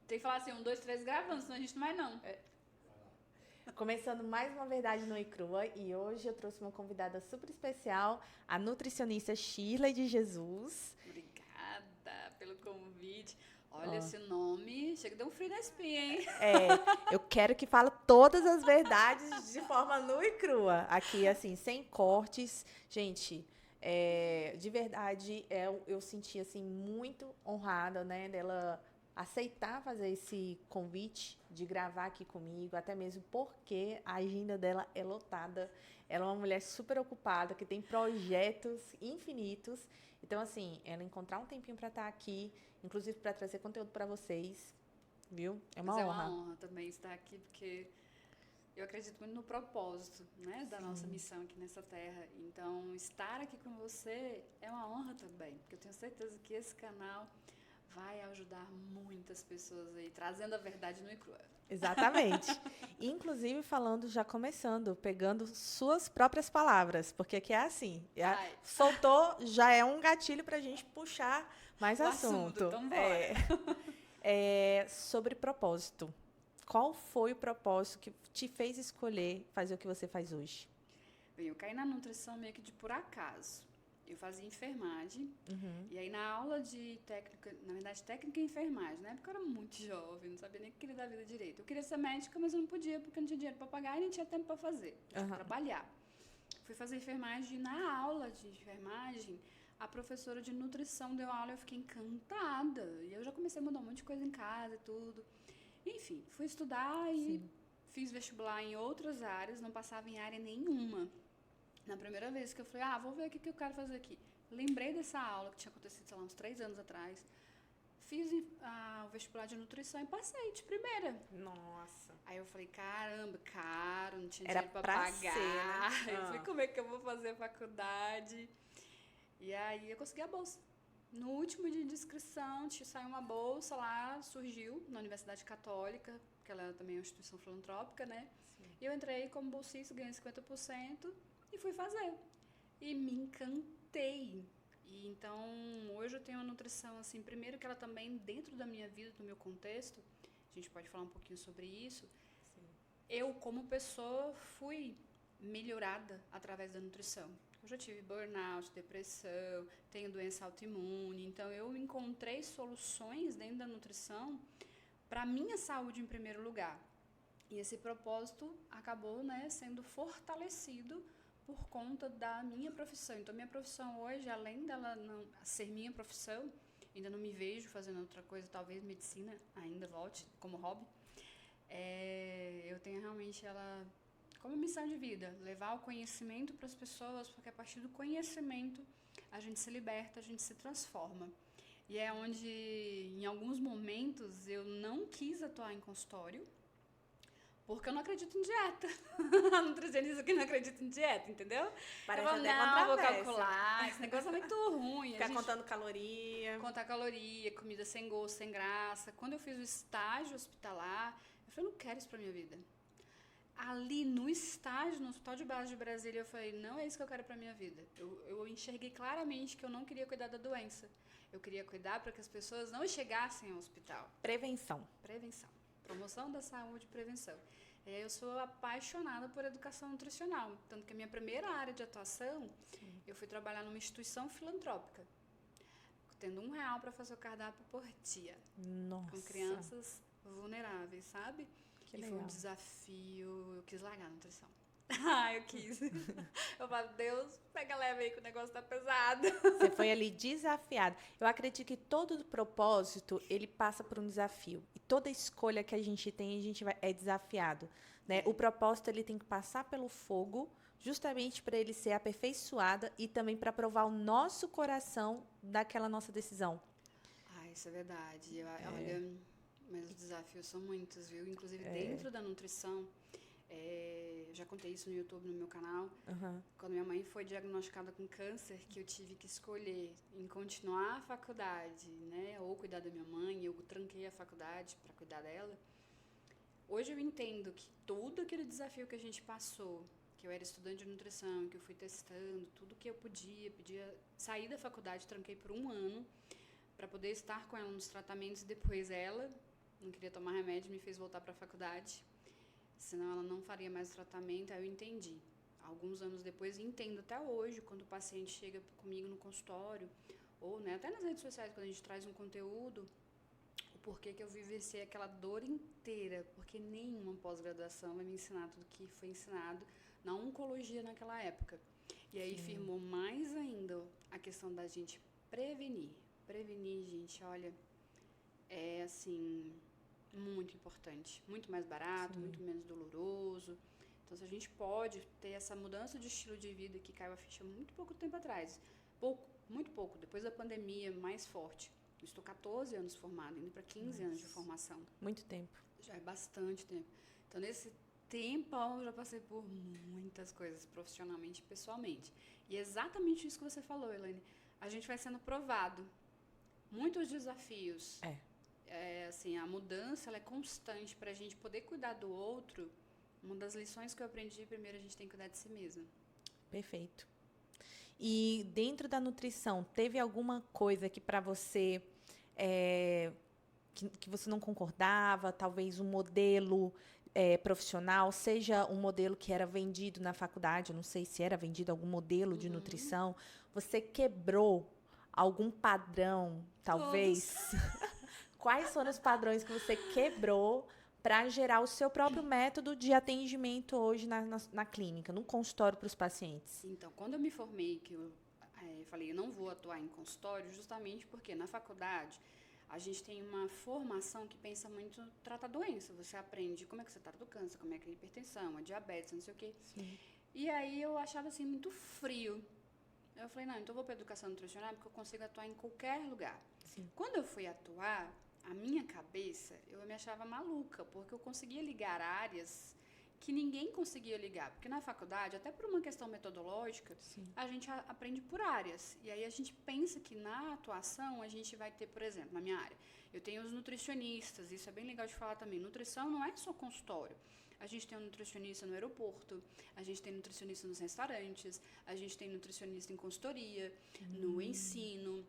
Tem que falar assim, 1, 2, 3 gravando, senão a gente não vai não. Começando mais uma Verdade Nua e Crua, e hoje eu trouxe uma convidada super especial, a nutricionista Shirley de Jesus. Obrigada pelo convite. Olha, Ó, esse nome chega a dar um frio na espinha, hein? eu quero que fale todas as verdades de forma nua e crua. Aqui, assim, sem cortes. Gente, de verdade, eu senti, assim, muito honrada, né, dela aceitar fazer esse convite de gravar aqui comigo, até mesmo porque a agenda dela é lotada. Ela é uma mulher super ocupada, que tem projetos infinitos. Então, assim, ela encontrar um tempinho para estar aqui, inclusive para trazer conteúdo para vocês, viu? É Mas uma é uma honra. honra também estar aqui, porque eu acredito muito no propósito, né, da nossa Sim. missão aqui nessa terra. Então, estar aqui com você é uma honra também, porque eu tenho certeza que esse canal vai ajudar muitas pessoas aí, trazendo a verdade nua e crua. Exatamente. Inclusive falando, já começando, pegando suas próprias palavras, porque aqui é assim, Ai, soltou, já é um gatilho para a gente puxar mais o assunto, assunto. então bora. Sobre propósito. Qual foi o propósito que te fez escolher fazer o que você faz hoje? Bem, eu caí na nutrição meio que de por acaso. Eu fazia enfermagem, e aí na aula de técnica, na verdade técnica em enfermagem, na época eu era muito jovem, não sabia nem o que queria da vida direito. Eu queria ser médica, mas eu não podia porque eu não tinha dinheiro para pagar e nem tinha tempo para fazer. Eu tinha que Aham. trabalhar. Fui fazer enfermagem e na aula de enfermagem, a professora de nutrição deu aula e eu fiquei encantada. E eu já comecei a mudar um monte de coisa em casa e tudo. Enfim, fui estudar e Sim. fiz vestibular em outras áreas, não passava em área nenhuma. Na primeira vez que eu falei, vou ver o que eu quero fazer aqui. Lembrei dessa aula que tinha acontecido, sei lá, uns 3 anos atrás. Fiz o vestibular de nutrição e passei de primeira. Nossa. Aí eu falei, caramba, caro, não tinha Era dinheiro pra pra ser, né? pagar. Eu falei, Ah. como é que eu vou fazer a faculdade? E aí eu consegui a bolsa. No último dia de inscrição, saiu uma bolsa lá, surgiu na Universidade Católica, que ela também é uma instituição filantrópica, né? Sim. E eu entrei como bolsista, ganhei 50% e fui fazer. E me encantei. E então, hoje eu tenho uma nutrição, assim, primeiro que ela também, dentro da minha vida, do meu contexto, a gente pode falar um pouquinho sobre isso, Sim. eu, como pessoa, fui melhorada através da nutrição. Eu já tive burnout, depressão, tenho doença autoimune, então eu encontrei soluções dentro da nutrição para a minha saúde em primeiro lugar. E esse propósito acabou, né, sendo fortalecido por conta da minha profissão. Então, minha profissão hoje, além dela não ser minha profissão, ainda não me vejo fazendo outra coisa, talvez medicina ainda volte como hobby, eu tenho realmente ela como missão de vida, levar o conhecimento para as pessoas, porque a partir do conhecimento a gente se liberta, a gente se transforma. E é onde, em alguns momentos, eu não quis atuar em consultório, porque eu não acredito em dieta. A nutricionista que não acredita em dieta, entendeu? Eu Parece falo, até não, vou controvérsia. calcular, esse negócio é muito ruim. A Ficar gente contando caloria. contar caloria, comida sem gosto, sem graça. Quando eu fiz o estágio hospitalar, eu falei, eu não quero isso pra minha vida. Ali no estágio, no Hospital de Base de Brasília, eu falei, não é isso que eu quero pra minha vida. Eu enxerguei claramente que eu não queria cuidar da doença. Eu queria cuidar para que as pessoas não chegassem ao hospital. Prevenção. Prevenção. Promoção da saúde e prevenção. Eu sou apaixonada por educação nutricional. Tanto que a minha primeira área de atuação, eu fui trabalhar numa instituição filantrópica, tendo R$ 1 para fazer o cardápio por dia, com Nossa, crianças vulneráveis, sabe? que E foi um legal. desafio, eu quis largar a nutrição. Eu quis. Eu falo, Deus, pega leve aí que o negócio tá pesado. Você foi ali desafiado. Eu acredito que todo propósito, ele passa por um desafio. E toda escolha que a gente tem, é desafiado, né? O propósito, ele tem que passar pelo fogo, justamente para ele ser aperfeiçoado e também para provar o nosso coração daquela nossa decisão. Isso é verdade. Olha, mas os desafios são muitos, viu? Inclusive dentro da nutrição, eu já contei isso no YouTube, no meu canal. Uhum. Quando minha mãe foi diagnosticada com câncer, que eu tive que escolher em continuar a faculdade, né? Ou cuidar da minha mãe, eu tranquei a faculdade para cuidar dela. Hoje eu entendo que todo aquele desafio que a gente passou, que eu era estudante de nutrição, que eu fui testando, tudo que eu podia sair da faculdade, tranquei por 1 ano, para poder estar com ela nos tratamentos e depois ela não queria tomar remédio, me fez voltar para a faculdade, senão ela não faria mais tratamento, aí eu entendi. Alguns anos depois, entendo até hoje, quando o paciente chega comigo no consultório, ou né, até nas redes sociais, quando a gente traz um conteúdo, o porquê que eu vivenciei aquela dor inteira, porque nenhuma pós-graduação vai me ensinar tudo que foi ensinado na oncologia naquela época. E aí firmou mais ainda a questão da gente prevenir. Prevenir, gente, olha, é assim, muito importante. Muito mais barato, muito menos doloroso. Então, se a gente pode ter essa mudança de estilo de vida que caiu a ficha muito pouco tempo atrás, muito pouco, depois da pandemia, mais forte. Eu estou 14 anos formada, indo para 15 anos de formação. Muito tempo. Já é bastante tempo. Então, nesse tempão, eu já passei por muitas coisas, profissionalmente e pessoalmente. E é exatamente isso que você falou, Elaine. A gente vai sendo provado. Muitos desafios. Assim, a mudança ela é constante para a gente poder cuidar do outro. Uma das lições que eu aprendi, primeiro, a gente tem que cuidar de si mesmo. Perfeito. E dentro da nutrição, teve alguma coisa que para você, que você não concordava, talvez um modelo profissional, seja um modelo que era vendido na faculdade, eu não sei se era vendido algum modelo de nutrição, você quebrou algum padrão, talvez? Quais foram os padrões que você quebrou para gerar o seu próprio método de atendimento hoje na clínica, no consultório para os pacientes? Então, quando eu me formei, que eu falei, eu não vou atuar em consultório, justamente porque na faculdade a gente tem uma formação que pensa muito em tratar doença. Você aprende como é que você trata do câncer, como é que é a hipertensão, a diabetes, não sei o quê. Sim. E aí eu achava assim muito frio. Eu falei, não, então eu vou para educação nutricional porque eu consigo atuar em qualquer lugar. Sim. Quando eu fui atuar, a minha cabeça, eu me achava maluca, porque eu conseguia ligar áreas que ninguém conseguia ligar. Porque na faculdade, até por uma questão metodológica, a gente aprende por áreas. E aí a gente pensa que na atuação a gente vai ter, por exemplo, na minha área, eu tenho os nutricionistas, isso é bem legal de falar também. Nutrição não é só consultório. A gente tem um nutricionista no aeroporto, a gente tem nutricionista nos restaurantes, a gente tem nutricionista em consultoria, no ensino,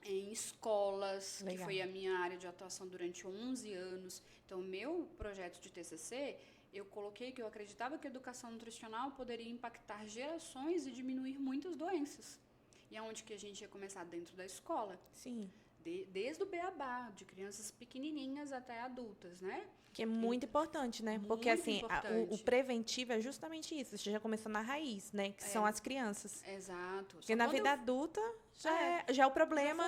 em escolas, Legal. que foi a minha área de atuação durante 11 anos. Então, o meu projeto de TCC, eu coloquei que eu acreditava que a educação nutricional poderia impactar gerações e diminuir muitas doenças. E aonde que a gente ia começar? Dentro da escola. Sim. Desde o beabá, de crianças pequenininhas até adultas, né? Que é muito importante, né? Porque, Muito assim, o preventivo é justamente isso. Você já começou na raiz, né? Que são as crianças. Exato. Porque na vida adulta, já é o problema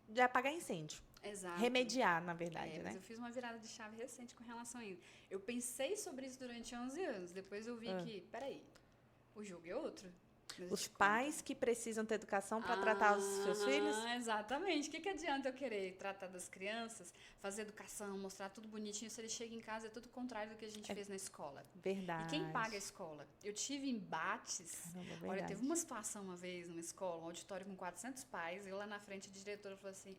de apagar incêndio. Exato. Remediar, na verdade, né? Mas eu fiz uma virada de chave recente com relação a isso. Eu pensei sobre isso durante 11 anos. Depois eu vi que, peraí, o jogo é outro. Os pais que precisam ter educação para tratar os seus filhos? Exatamente. O que adianta eu querer tratar das crianças, fazer educação, mostrar tudo bonitinho, se ele chega em casa é tudo o contrário do que a gente fez na escola. Verdade. E quem paga a escola? Eu tive embates. Caramba, olha, teve uma situação uma vez numa escola, um auditório com 400 pais, e lá na frente a diretora falou assim,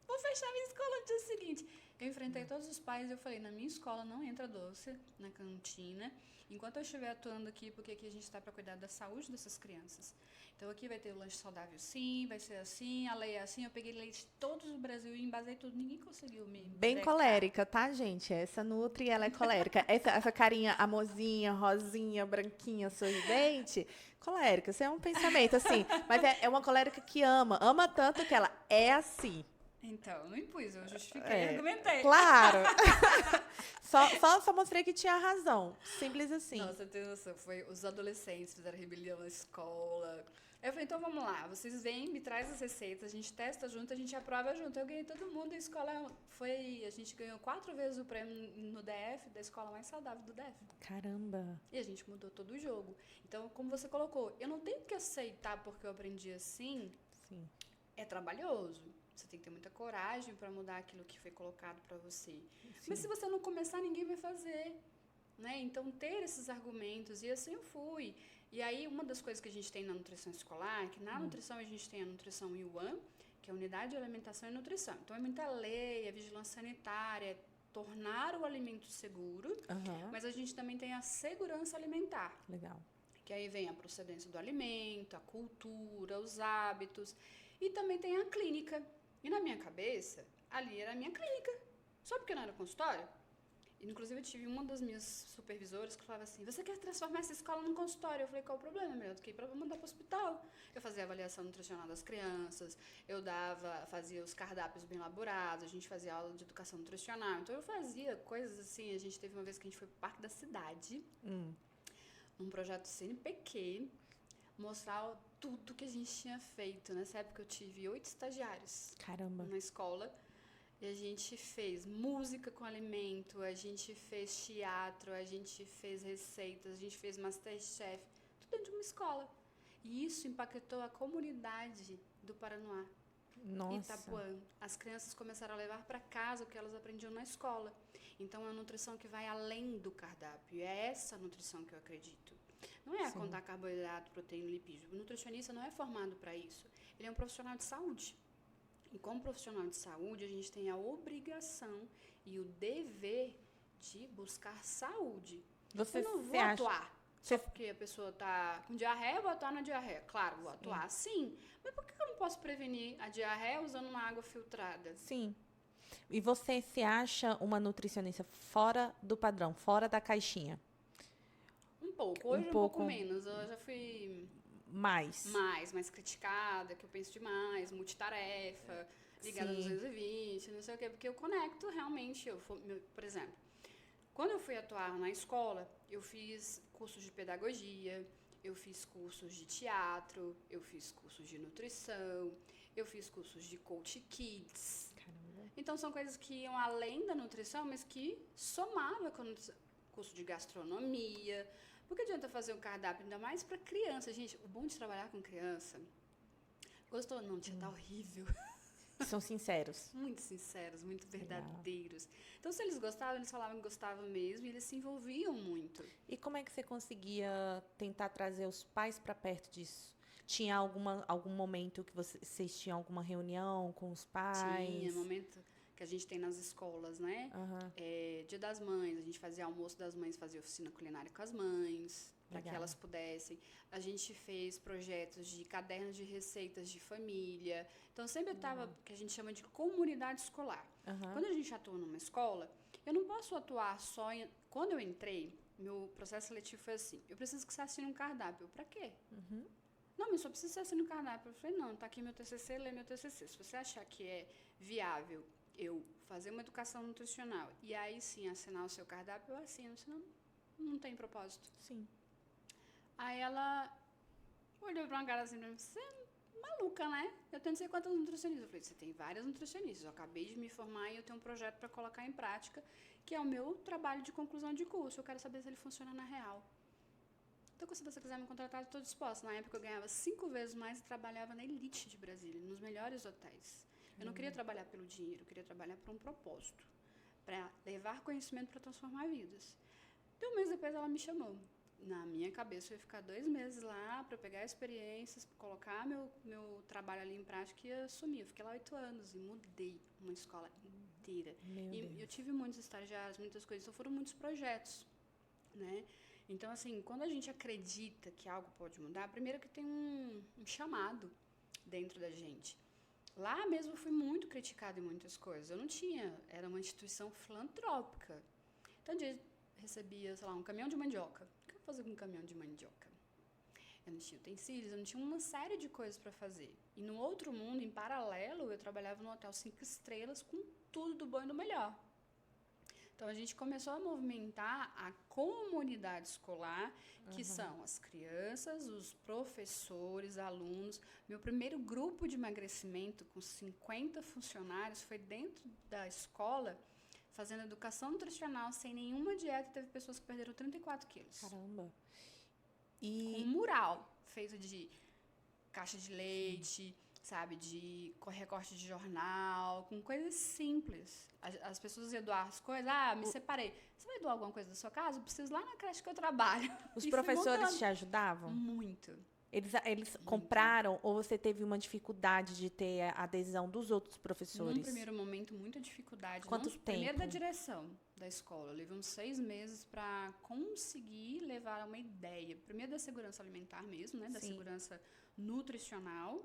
vou fechar minha escola no dia seguinte. Eu enfrentei todos os pais e eu falei, na minha escola não entra doce na cantina, enquanto eu estiver atuando aqui, porque aqui a gente está para cuidar da saúde dessas crianças. Então aqui vai ter o lanche saudável sim, vai ser assim, a lei é assim, eu peguei leite de todo o Brasil e embasei tudo, ninguém conseguiu me Bem brecar. colérica, tá, gente? Essa Nutri, ela é colérica. essa carinha amorzinha, rosinha, branquinha, sorridente, colérica. Isso é um pensamento, assim. Mas é uma colérica que ama tanto que ela é assim. Então, não impus, eu justifiquei, argumentei. Claro. só mostrei que tinha razão. Simples assim. Nossa, tem noção. Foi os adolescentes fizeram rebelião na escola. Eu falei, então vamos lá, vocês vêm, me traz as receitas, a gente testa junto, a gente aprova junto. Eu ganhei todo mundo, a escola a gente ganhou 4 vezes o prêmio no DF, da escola mais saudável do DF. Caramba. E a gente mudou todo o jogo. Então, como você colocou, eu não tenho que aceitar porque eu aprendi assim. Sim. É trabalhoso. Você tem que ter muita coragem para mudar aquilo que foi colocado para você. Sim. Mas se você não começar, ninguém vai fazer. Né? Então, ter esses argumentos, e assim eu fui. E aí, uma das coisas que a gente tem na nutrição escolar, é que na nutrição a gente tem a nutrição UAN, que é a Unidade de Alimentação e Nutrição. Então, é muita lei, é vigilância sanitária, é tornar o alimento seguro, mas a gente também tem a segurança alimentar. Legal. Que aí vem a procedência do alimento, a cultura, os hábitos, e também tem a clínica. E na minha cabeça, ali era a minha clínica. Só porque não era consultório? Inclusive, eu tive uma das minhas supervisoras que falava assim, você quer transformar essa escola num consultório? Eu falei, qual o problema? Melhor do que ir para mandar para o hospital. Eu fazia a avaliação nutricional das crianças, eu fazia os cardápios bem elaborados, a gente fazia aula de educação nutricional. Então, eu fazia coisas assim, a gente teve uma vez que a gente foi para o Parque da Cidade, num projeto CNPq, mostrar tudo que a gente tinha feito. Nessa época, eu tive 8 estagiários. Caramba. Na escola. E a gente fez música com alimento, a gente fez teatro, a gente fez receitas, a gente fez Masterchef, tudo dentro de uma escola. E isso impactou a comunidade do Paranoá, Nossa. Itapuã. As crianças começaram a levar para casa o que elas aprendiam na escola. Então, é uma nutrição que vai além do cardápio. E é essa nutrição que eu acredito. Não é a contar carboidrato, proteína e lipídio. O nutricionista não é formado para isso. Ele é um profissional de saúde. E como profissional de saúde, a gente tem a obrigação e o dever de buscar saúde. Eu não vou atuar só porque a pessoa está com diarreia, eu vou atuar na diarreia. Claro, vou atuar sim. Mas por que eu não posso prevenir a diarreia usando uma água filtrada? Sim. E você se acha uma nutricionista fora do padrão, fora da caixinha? Um pouco. Hoje um pouco menos. Eu já fui... mais criticada, que eu penso demais, multitarefa, ligada a 220, não sei o quê, porque eu conecto realmente, por exemplo, quando eu fui atuar na escola, eu fiz cursos de pedagogia, eu fiz cursos de teatro, eu fiz cursos de nutrição, eu fiz cursos de coach kids. Caramba. Então são coisas que iam além da nutrição, mas que somava com curso de gastronomia. Por que adianta fazer um cardápio, ainda mais para criança? Gente, o bom de trabalhar com criança... Gostou? Não, tia, tá horrível. São sinceros. Muito sinceros, muito verdadeiros. Então, se eles gostavam, eles falavam que gostavam mesmo e eles se envolviam muito. E como é que você conseguia tentar trazer os pais para perto disso? Tinha algum momento que vocês tinham alguma reunião com os pais? Tinha, momento... que a gente tem nas escolas, né? Dia das Mães, a gente fazia almoço das mães, fazia oficina culinária com as mães, para que elas pudessem. A gente fez projetos de cadernos de receitas de família. Então, sempre estava, que a gente chama de comunidade escolar. Quando a gente atua numa escola, eu não posso atuar só em... Quando eu entrei, meu processo seletivo foi assim, eu preciso que você assine um cardápio. Para quê? Não, mas só preciso que você assine um cardápio. Eu falei, não, tá aqui meu TCC, lê meu TCC. Se você achar que é viável eu fazer uma educação nutricional e aí sim assinar o seu cardápio, eu assino, senão não tem propósito. Sim. Aí ela olhou pra uma cara assim pra mim, você é maluca, né? Eu tenho não sei quantas nutricionistas. Eu falei, você tem várias nutricionistas, eu acabei de me formar e eu tenho um projeto para colocar em prática, que é o meu trabalho de conclusão de curso, eu quero saber se ele funciona na real. Então, se você quiser me contratar, eu estou disposta. Na época eu ganhava 5 vezes mais e trabalhava na elite de Brasília, nos melhores hotéis. Eu não queria trabalhar pelo dinheiro, eu queria trabalhar por um propósito, para levar conhecimento para transformar vidas. Então, um mês depois ela me chamou. Na minha cabeça, eu ia ficar 2 meses lá para pegar experiências, colocar meu trabalho ali em prática e assumir. Eu fiquei lá 8 anos e mudei uma escola inteira. E eu tive muitos estagiários, muitas coisas, então foram muitos projetos, né? Então, assim, quando a gente acredita que algo pode mudar, primeiro que tem um chamado dentro da gente. Lá mesmo eu fui muito criticada em muitas coisas. Eu não tinha, era uma instituição filantrópica. Então, um dia eu recebia, sei lá, um caminhão de mandioca. O que eu vou fazer com um caminhão de mandioca? Eu não tinha utensílios, eu não tinha uma série de coisas para fazer. E no outro mundo, em paralelo, eu trabalhava num hotel 5 estrelas com tudo do bom e do melhor. Então, a gente começou a movimentar a comunidade escolar, que são as crianças, os professores, alunos. Meu primeiro grupo de emagrecimento, com 50 funcionários, foi dentro da escola, fazendo educação nutricional, sem nenhuma dieta. Teve pessoas que perderam 34 quilos. Caramba! Com um mural feito de caixa de leite... sabe, de recorte de jornal, com coisas simples. As pessoas iam doar as coisas, me separei. Você vai doar alguma coisa da sua casa? Eu preciso lá na creche que eu trabalho. Os professores te ajudavam? Muito. Eles compraram ou você teve uma dificuldade de ter a adesão dos outros professores? Num primeiro momento, muita dificuldade. Quanto tempo? Primeiro da direção da escola. Eu levei uns 6 meses para conseguir levar uma ideia. Primeiro da segurança alimentar mesmo, né? Da segurança nutricional.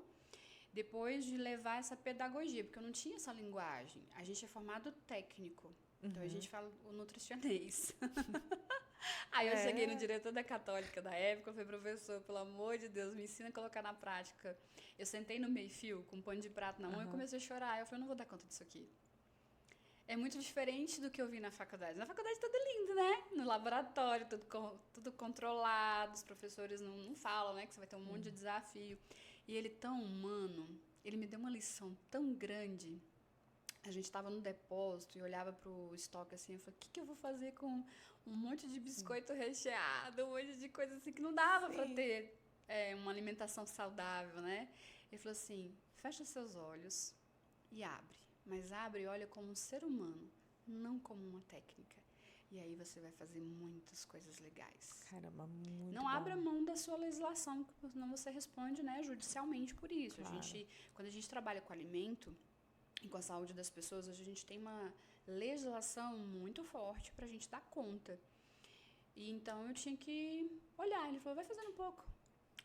depois de levar essa pedagogia, porque eu não tinha essa linguagem. A gente é formado técnico, então a gente fala o nutricionês. Aí eu cheguei no diretor da Católica da época, eu falei, professor, pelo amor de Deus, me ensina a colocar na prática. Eu sentei no meio-fio, com um pano de prato na mão, e comecei a chorar. Eu falei, não vou dar conta disso aqui. É muito diferente do que eu vi na faculdade. Na faculdade tudo lindo, né? No laboratório, tudo controlado, os professores não falam, né? Que você vai ter um monte de desafio. E ele tão humano, ele me deu uma lição tão grande. A gente estava no depósito e olhava pro estoque assim, eu falei, o que eu vou fazer com um monte de biscoito recheado, um monte de coisa assim que não dava para ter uma alimentação saudável, né? Ele falou assim, fecha seus olhos e abre. Mas abre e olha como um ser humano, não como uma técnica. E aí você vai fazer muitas coisas legais. Caramba, muito Não bom. abra mão da sua legislação, senão você responde, né, judicialmente por isso. Claro. Quando a gente trabalha com alimento e com a saúde das pessoas, hoje a gente tem uma legislação muito forte para a gente dar conta. E então eu tinha que olhar. Ele falou, vai fazendo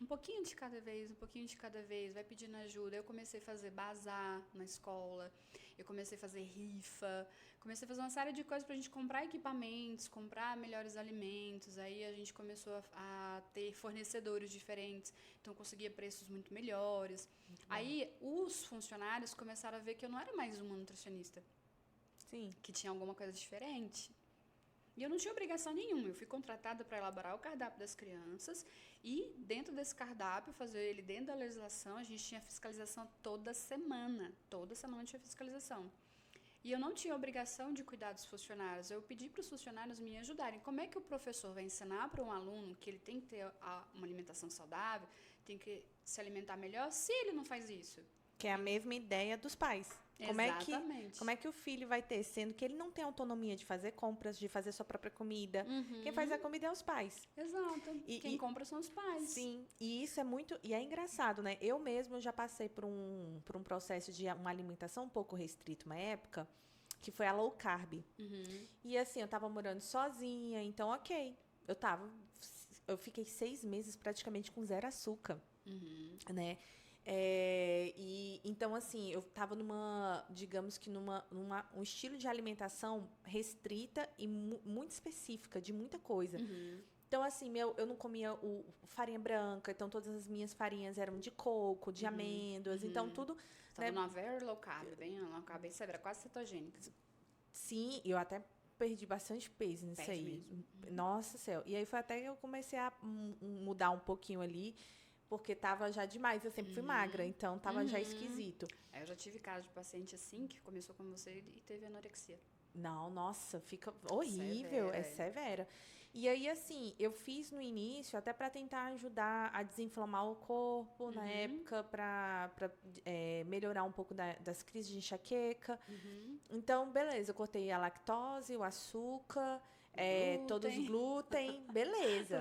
um pouquinho de cada vez, vai pedindo ajuda. Eu comecei a fazer bazar na escola, eu comecei a fazer rifa, comecei a fazer uma série de coisas pra gente comprar equipamentos, comprar melhores alimentos. Aí a gente começou a ter fornecedores diferentes, então eu conseguia preços muito melhores. Aí os funcionários começaram a ver que eu não era mais uma nutricionista. Sim. Que tinha alguma coisa diferente. E eu não tinha obrigação nenhuma, eu fui contratada para elaborar o cardápio das crianças e dentro desse cardápio, fazer ele dentro da legislação, a gente tinha fiscalização toda semana tinha fiscalização. E eu não tinha obrigação de cuidar dos funcionários, eu pedi para os funcionários me ajudarem. Como é que o professor vai ensinar para um aluno que ele tem que ter uma alimentação saudável, tem que se alimentar melhor, se ele não faz isso? Que é a mesma ideia dos pais. Exatamente. Como é que o filho vai ter, sendo que ele não tem autonomia de fazer compras, de fazer sua própria comida? Quem faz a comida é os pais. Exato. Quem compra são os pais. Sim, e isso é muito... E é engraçado, né? Eu mesma já passei por um processo de uma alimentação um pouco restrita uma época, que foi a low carb. E assim, eu tava morando sozinha, então ok. Eu fiquei 6 meses praticamente com 0 açúcar, né? Então, assim, eu tava digamos que um estilo de alimentação restrita e muito específica, de muita coisa. Então, assim, eu não comia farinha branca, então todas as minhas farinhas eram de coco, de amêndoas, então tudo... Tava numa very low carb, bem low carb, bem severa, quase cetogênica. Sim, eu até perdi bastante peso nisso aí. Mesmo. Nossa céu. E aí foi até que eu comecei a mudar um pouquinho ali, porque tava já demais. Eu sempre fui magra, então tava já esquisito. Eu já tive caso de paciente assim, que começou com você e teve anorexia. Não, nossa, fica horrível, é severa. E aí, assim, eu fiz no início até para tentar ajudar a desinflamar o corpo na época, para melhorar um pouco das crises de enxaqueca. Então, beleza, eu cortei a lactose, o açúcar... todos os glúten, beleza.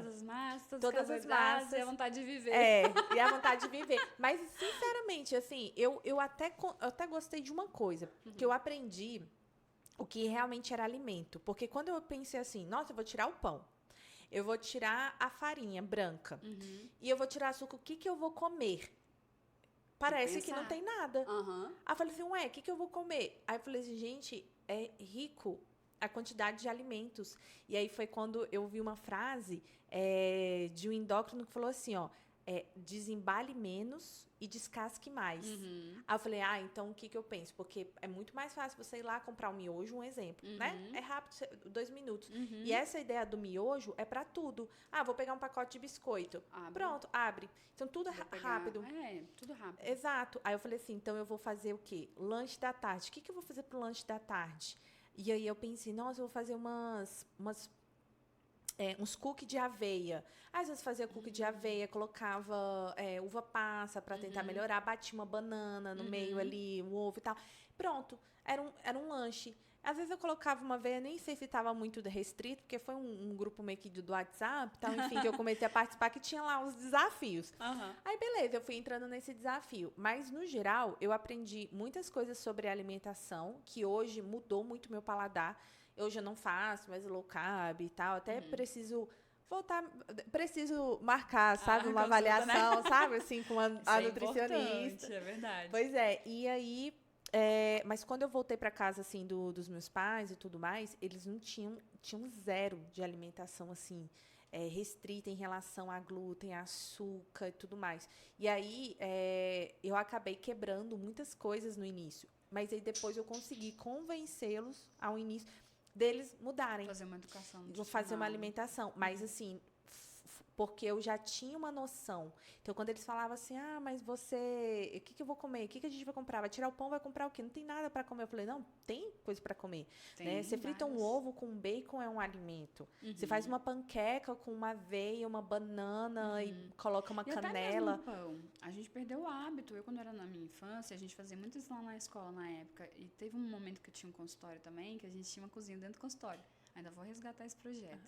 Todas as massas e a vontade de viver. E a vontade de viver. Mas, sinceramente, assim, eu até gostei de uma coisa, que eu aprendi o que realmente era alimento. Porque quando eu pensei assim, nossa, eu vou tirar o pão, eu vou tirar a farinha branca, e eu vou tirar açúcar, o que eu vou comer? Parece que não tem nada. Aí eu falei assim, ué, o que eu vou comer? Aí eu falei assim, gente, é rico a quantidade de alimentos. E aí foi quando eu vi uma frase de um endócrino que falou assim, ó, desembale menos e descasque mais. Aí eu falei, então o que eu penso? Porque é muito mais fácil você ir lá comprar um miojo, um exemplo, né? É rápido, 2 minutos. E essa ideia do miojo é pra tudo. Vou pegar um pacote de biscoito. Pronto, abre. Então tudo rápido. Tudo rápido. Exato. Aí eu falei assim, então eu vou fazer o quê? Lanche da tarde. O que eu vou fazer pro lanche da tarde? E aí eu pensei, nossa, eu vou fazer uns cookies de aveia. Às vezes fazia cookie de aveia, colocava uva passa para tentar melhorar, batia uma banana no meio ali, um ovo e tal. Pronto, era um lanche. Às vezes eu colocava uma aveia, nem sei se estava muito restrito, porque foi um grupo meio que do WhatsApp, tal, enfim, que eu comecei a participar, que tinha lá os desafios. Aí, beleza, eu fui entrando nesse desafio. Mas, no geral, eu aprendi muitas coisas sobre alimentação, que hoje mudou muito meu paladar. Hoje eu não faço mais low carb e tal, até preciso voltar, preciso marcar, sabe, uma consulta, né? avaliação, sabe, assim, com a Isso é nutricionista. importante, é verdade. Pois é, e aí, mas quando eu voltei para casa, assim, dos meus pais e tudo mais, eles não tinham zero de alimentação, assim, restrita em relação a glúten, a açúcar e tudo mais. E aí, eu acabei quebrando muitas coisas no início, mas aí depois eu consegui convencê-los ao início deles mudarem. Fazer uma educação Vou fazer uma nutricional. alimentação. Mas, assim, porque eu já tinha uma noção. Então, quando eles falavam assim, mas você... O que eu vou comer? O que a gente vai comprar? Vai tirar o pão, vai comprar o quê? Não tem nada para comer. Eu falei, não, tem coisa para comer. Né? Você frita um ovo com bacon, é um alimento. Você faz uma panqueca com uma aveia, uma banana e coloca uma canela. Até mesmo no pão. A gente perdeu o hábito. Eu, quando era na minha infância, a gente fazia muito isso lá na escola na época. E teve um momento que eu tinha um consultório também, que a gente tinha uma cozinha dentro do consultório. Ainda vou resgatar esse projeto.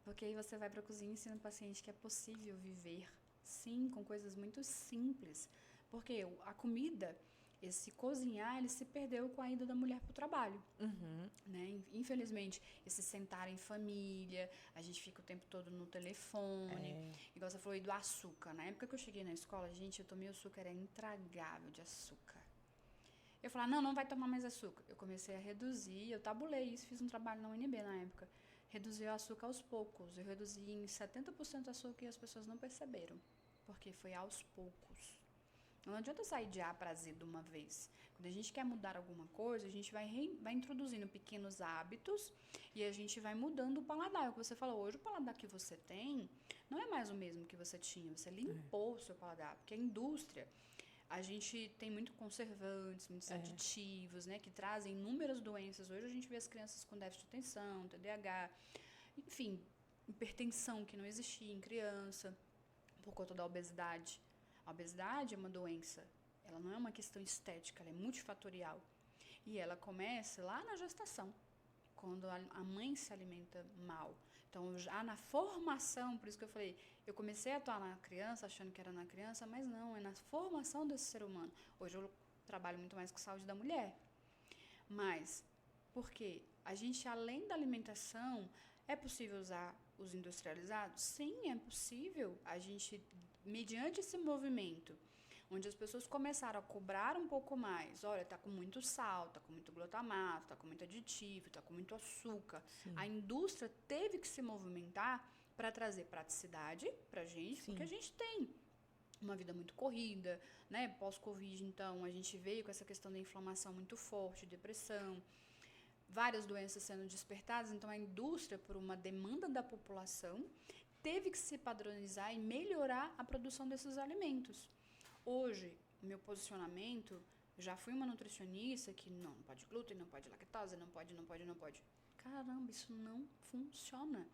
Porque aí você vai para a cozinha e ensina o paciente que é possível viver, sim, com coisas muito simples. Porque a comida, esse cozinhar, ele se perdeu com a ida da mulher para o trabalho. Né? Infelizmente, esse sentar em família, a gente fica o tempo todo no telefone. Igual você falou aí do açúcar. Na época que eu cheguei na escola, gente, eu tomei açúcar, era intragável de açúcar. Eu falava, não vai tomar mais açúcar. Eu comecei a reduzir, eu tabulei isso, fiz um trabalho na UNB na época. Reduzi o açúcar aos poucos. Eu reduzi em 70% o açúcar e as pessoas não perceberam. Porque foi aos poucos. Não adianta sair de A para Z de uma vez. Quando a gente quer mudar alguma coisa, a gente vai introduzindo pequenos hábitos e a gente vai mudando o paladar. É o que você falou, hoje o paladar que você tem não é mais o mesmo que você tinha. Você limpou o seu paladar, porque a indústria... A gente tem muito conservantes, muitos aditivos, né, que trazem inúmeras doenças. Hoje a gente vê as crianças com déficit de atenção, TDAH, enfim, hipertensão que não existia em criança, por conta da obesidade. A obesidade é uma doença, ela não é uma questão estética, ela é multifatorial. E ela começa lá na gestação, quando a mãe se alimenta mal. Então, já na formação, por isso que eu falei, eu comecei a atuar na criança, achando que era na criança, mas não, é na formação desse ser humano. Hoje eu trabalho muito mais com saúde da mulher. Mas, por quê? A gente, além da alimentação, é possível usar os industrializados? Sim, é possível. A gente, mediante esse movimento, onde as pessoas começaram a cobrar um pouco mais. Olha, tá com muito sal, tá com muito glutamato, tá com muito aditivo, tá com muito açúcar. Sim. A indústria teve que se movimentar para trazer praticidade pra gente, porque a gente tem uma vida muito corrida, né? Pós-Covid, então, a gente veio com essa questão da inflamação muito forte, depressão, várias doenças sendo despertadas. Então, a indústria, por uma demanda da população, teve que se padronizar e melhorar a produção desses alimentos. Hoje, o meu posicionamento, já fui uma nutricionista que não pode glúten, não pode lactose, não pode. Caramba, isso não funciona.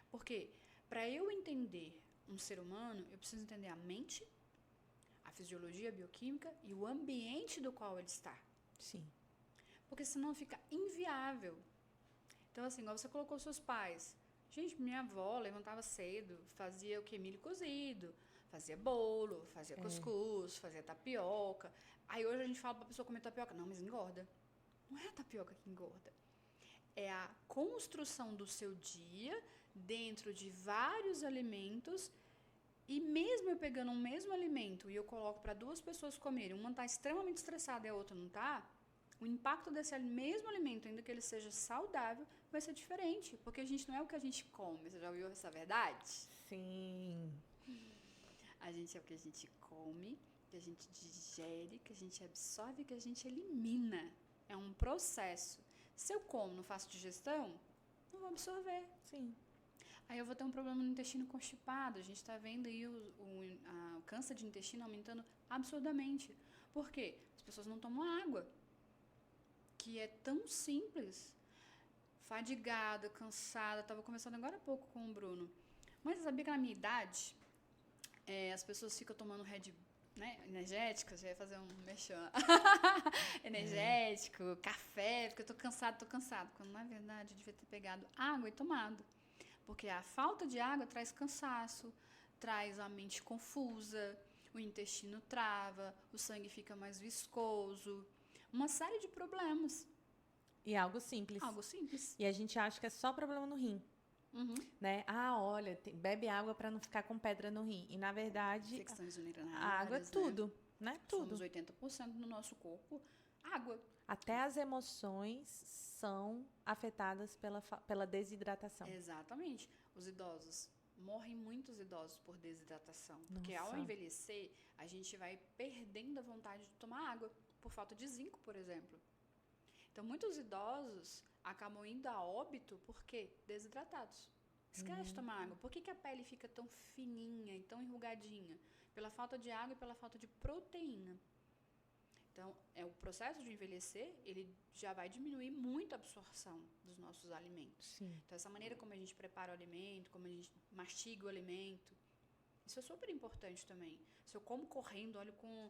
Porque para eu entender um ser humano, eu preciso entender a mente, a fisiologia, a bioquímica e o ambiente do qual ele está. Sim. Porque senão fica inviável. Então, assim, igual você colocou seus pais. Gente, minha avó levantava cedo, fazia o quê? Milho cozido. Fazia bolo, fazia cuscuz, fazia tapioca. Aí hoje a gente fala pra pessoa comer tapioca. Não, mas engorda. Não é a tapioca que engorda. É a construção do seu dia dentro de vários alimentos. E mesmo eu pegando um mesmo alimento e eu coloco para duas pessoas comerem, uma tá extremamente estressada e a outra não tá, o impacto desse mesmo alimento, ainda que ele seja saudável, vai ser diferente. Porque a gente não é o que a gente come. Você já ouviu essa verdade? Sim. A gente é o que a gente come, que a gente digere, que a gente absorve, que a gente elimina. É um processo. Se eu como, não faço digestão, não vou absorver. Sim. Aí eu vou ter um problema no intestino constipado. A gente está vendo aí o câncer de intestino aumentando absurdamente. Por quê? As pessoas não tomam água. Que é tão simples. Fadigada, cansada. Estava conversando agora há pouco com o Bruno. Mas você sabia que na minha idade... as pessoas ficam tomando energético, já ia fazer um merchan. Energético, café, porque eu tô cansado. Quando, na verdade, eu devia ter pegado água e tomado. Porque a falta de água traz cansaço, traz a mente confusa, o intestino trava, o sangue fica mais viscoso. Uma série de problemas. E algo simples. Algo simples. E a gente acha que é só problema no rim. Uhum. né? Ah, olha, bebe água para não ficar com pedra no rim. E, na verdade, Infecções a água é urinárias, né? tudo, né? Somos Tudo. 80% do nosso corpo água. Até as emoções são afetadas pela desidratação. Exatamente. Os idosos. Morrem muitos idosos por desidratação. Porque ao Nossa. envelhecer, a gente vai perdendo a vontade de tomar água. Por falta de zinco, por exemplo. Então, muitos idosos acabam indo a óbito porque desidratados. Esquece de tomar água. Por que, que a pele fica tão fininha e tão enrugadinha? Pela falta de água e pela falta de proteína. Então, o processo de envelhecer, ele já vai diminuir muito a absorção dos nossos alimentos. Sim. Então, essa maneira como a gente prepara o alimento, como a gente mastiga o alimento, isso é super importante também. Se eu como correndo, olho com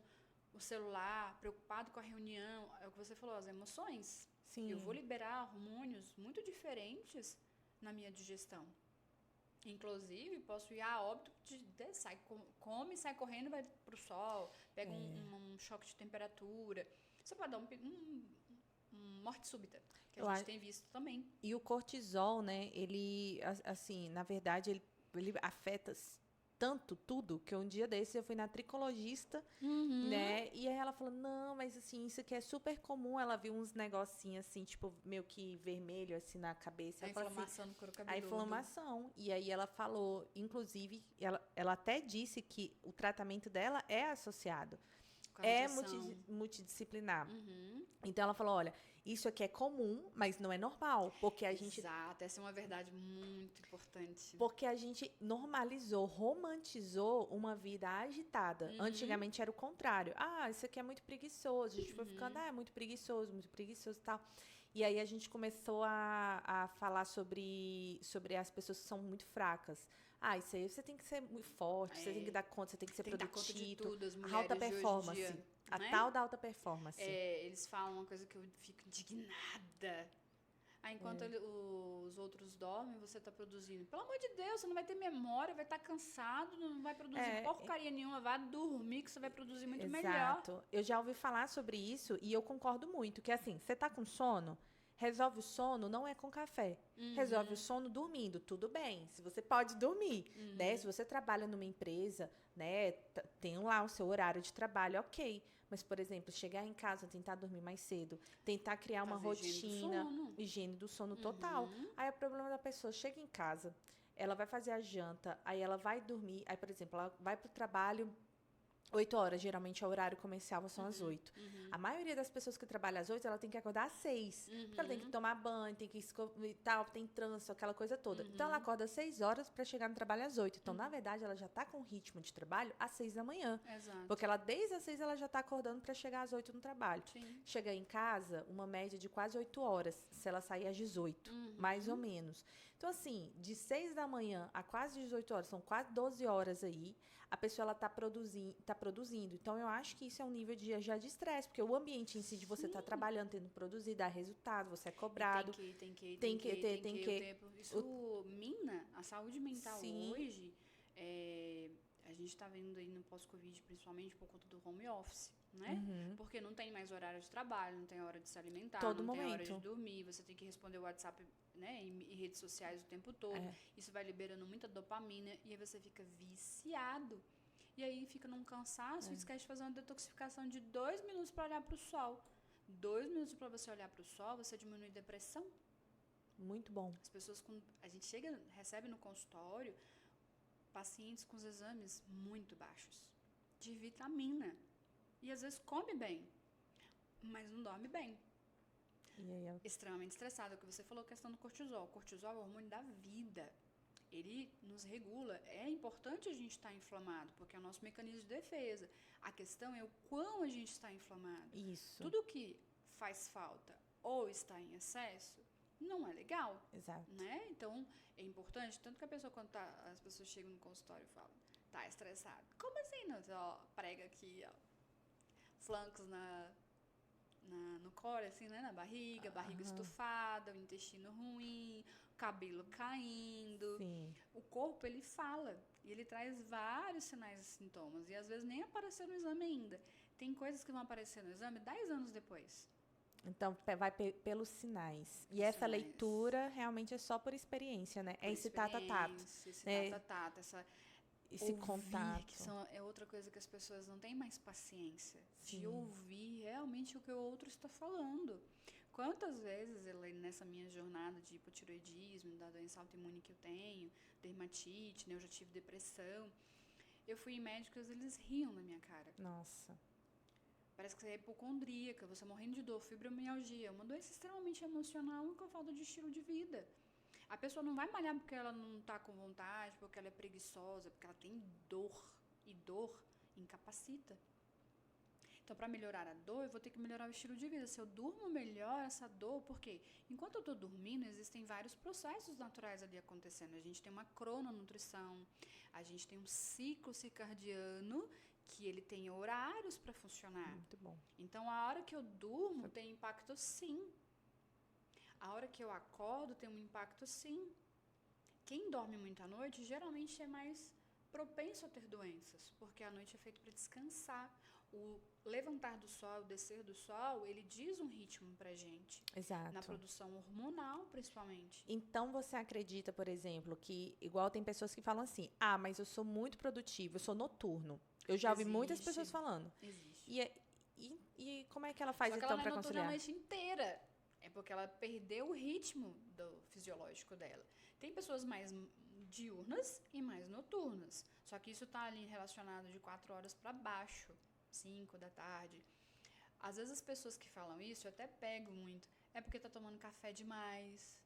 o celular, preocupado com a reunião, é o que você falou, as emoções. Sim. Eu vou liberar hormônios muito diferentes na minha digestão. Inclusive, posso ir a óbito de come, sai correndo, vai pro sol, pega um choque de temperatura. Isso pode dar um morte súbita, que a gente tem visto também. E o cortisol, né, ele, assim, na verdade, ele afeta tanto tudo, que um dia desse eu fui na tricologista, né, e aí ela falou, não, mas assim, isso aqui é super comum, ela viu uns negocinhos assim, tipo, meio que vermelho, assim, na cabeça. A inflamação no couro cabeludo. A inflamação, e aí ela falou, inclusive, ela até disse que o tratamento dela é associado, é multidisciplinar. Então ela falou, olha, isso aqui é comum, mas não é normal, porque a gente... Exato, essa é uma verdade muito importante. Porque a gente normalizou, romantizou uma vida agitada. Antigamente era o contrário. Ah, isso aqui é muito preguiçoso. A gente foi ficando, é muito preguiçoso e tal. E aí a gente começou a falar sobre as pessoas que são muito fracas. Ah, isso aí você tem que ser muito forte, você tem que dar conta, você tem que ser produtivo. Tem que dar conta de tudo, as mulheres alta performance. De hoje em dia, a né? tal da alta performance. Eles falam uma coisa que eu fico indignada. Aí, enquanto os outros dormem, você está produzindo. Pelo amor de Deus, você não vai ter memória, vai estar cansado, não vai produzir porcaria nenhuma. Vai dormir que você vai produzir muito melhor. Exato. Eu já ouvi falar sobre isso e eu concordo muito. Que assim, você tá com sono, resolve o sono não é com café. Resolve o sono dormindo. Tudo bem, se você pode dormir, né? Se você trabalha numa empresa, né? Tem lá o seu horário de trabalho, ok. Mas, por exemplo, chegar em casa, tentar dormir mais cedo, tentar criar uma rotina, higiene do sono total. Aí o problema da pessoa chega em casa, ela vai fazer a janta, aí ela vai dormir, aí, por exemplo, ela vai pro trabalho 8 horas, geralmente é o horário comercial, são às 8. A maioria das pessoas que trabalham às 8, ela tem que acordar às 6. Porque ela tem que tomar banho, tem que e tal, tem trânsito, aquela coisa toda. Então, ela acorda às 6 horas para chegar no trabalho às 8. Então, na verdade, ela já tá com ritmo de trabalho às 6 da manhã. Exato. Porque ela, desde as 6, ela já tá acordando para chegar às 8 no trabalho. Sim. Chega em casa, uma média de quase 8 horas, se ela sair às 18, mais ou menos. Então, assim, de 6 da manhã a quase 18 horas, são quase 12 horas aí, a pessoa ela tá produzindo. Então, eu acho que isso é um nível já de estresse, porque o ambiente em si de você estar trabalhando, tendo que produzir, dar resultado, você é cobrado. Tem que. Isso mina a saúde mental hoje. A gente está vendo aí no pós-Covid, principalmente por conta do home office, né? Porque não tem mais horário de trabalho, não tem hora de se alimentar, tem hora de dormir, você tem que responder o WhatsApp, né, e redes sociais o tempo todo. Isso vai liberando muita dopamina e aí você fica viciado. E aí fica num cansaço e esquece de fazer uma detoxificação de 2 minutos para olhar para o sol. 2 minutos para você olhar para o sol, você diminui depressão. Muito bom. As pessoas, a gente recebe no consultório pacientes com os exames muito baixos de vitamina. E às vezes come bem, mas não dorme bem. Extremamente estressado. É o que você falou, a questão do cortisol. O cortisol é o hormônio da vida. Ele nos regula. É importante a gente estar inflamado, porque é o nosso mecanismo de defesa. A questão é o quão a gente está inflamado. Isso. Tudo que faz falta ou está em excesso não é legal. Exato. Né? Então, é importante, tanto que a pessoa, quando as pessoas chegam no consultório e falam, tá estressado. Como assim? Não, prega aqui, flancos no core, assim, né? Na barriga estufada, o intestino ruim, o cabelo caindo. Sim. O corpo, ele fala. E ele traz vários sinais e sintomas. E às vezes nem apareceu no exame ainda. Tem coisas que vão aparecer no exame 10 anos depois. Então, vai pelos sinais. E Os essa sinais. leitura realmente é só por experiência, né? É Por esse tato a tato, experiência, esse né? tato a tato, essa Esse ouvir, que contato. é outra coisa que as pessoas não têm mais paciência de Sim. ouvir realmente o que o outro está falando. Quantas vezes, Elaine, nessa minha jornada de hipotiroidismo, da doença autoimune que eu tenho, dermatite, né, eu já tive depressão, eu fui em médicos, eles riam na minha cara. Nossa. Parece que você é hipocondríaca, você morrendo de dor, fibromialgia, uma doença extremamente emocional com falta de estilo de vida. A pessoa não vai malhar porque ela não está com vontade, porque ela é preguiçosa, porque ela tem dor. E dor incapacita. Então, para melhorar a dor, eu vou ter que melhorar o estilo de vida. Se eu durmo melhor, essa dor, porque enquanto eu estou dormindo, existem vários processos naturais ali acontecendo. A gente tem uma crononutrição, a gente tem um ciclo circadiano que ele tem horários para funcionar. Muito bom. Então, a hora que eu durmo tem impacto, sim. A hora que eu acordo tem um impacto, sim. Quem dorme muito à noite geralmente é mais propenso a ter doenças, porque a noite é feita para descansar. O levantar do sol, o descer do sol, ele diz um ritmo pra gente. Exato. Na produção hormonal, principalmente. Então, você acredita, por exemplo, que, igual tem pessoas que falam assim, ah, mas eu sou muito produtivo, eu sou noturno. Eu já ouvi muitas pessoas falando. Existe. E como é que ela faz, Só que então, ela para não é noturna a conciliar? noite inteira. É porque ela perdeu o ritmo do fisiológico dela. Tem pessoas mais diurnas e mais noturnas. Só que isso tá ali relacionado de 4 horas para baixo, 5 da tarde. Às vezes as pessoas que falam isso, eu até pego muito, é porque tá tomando café demais,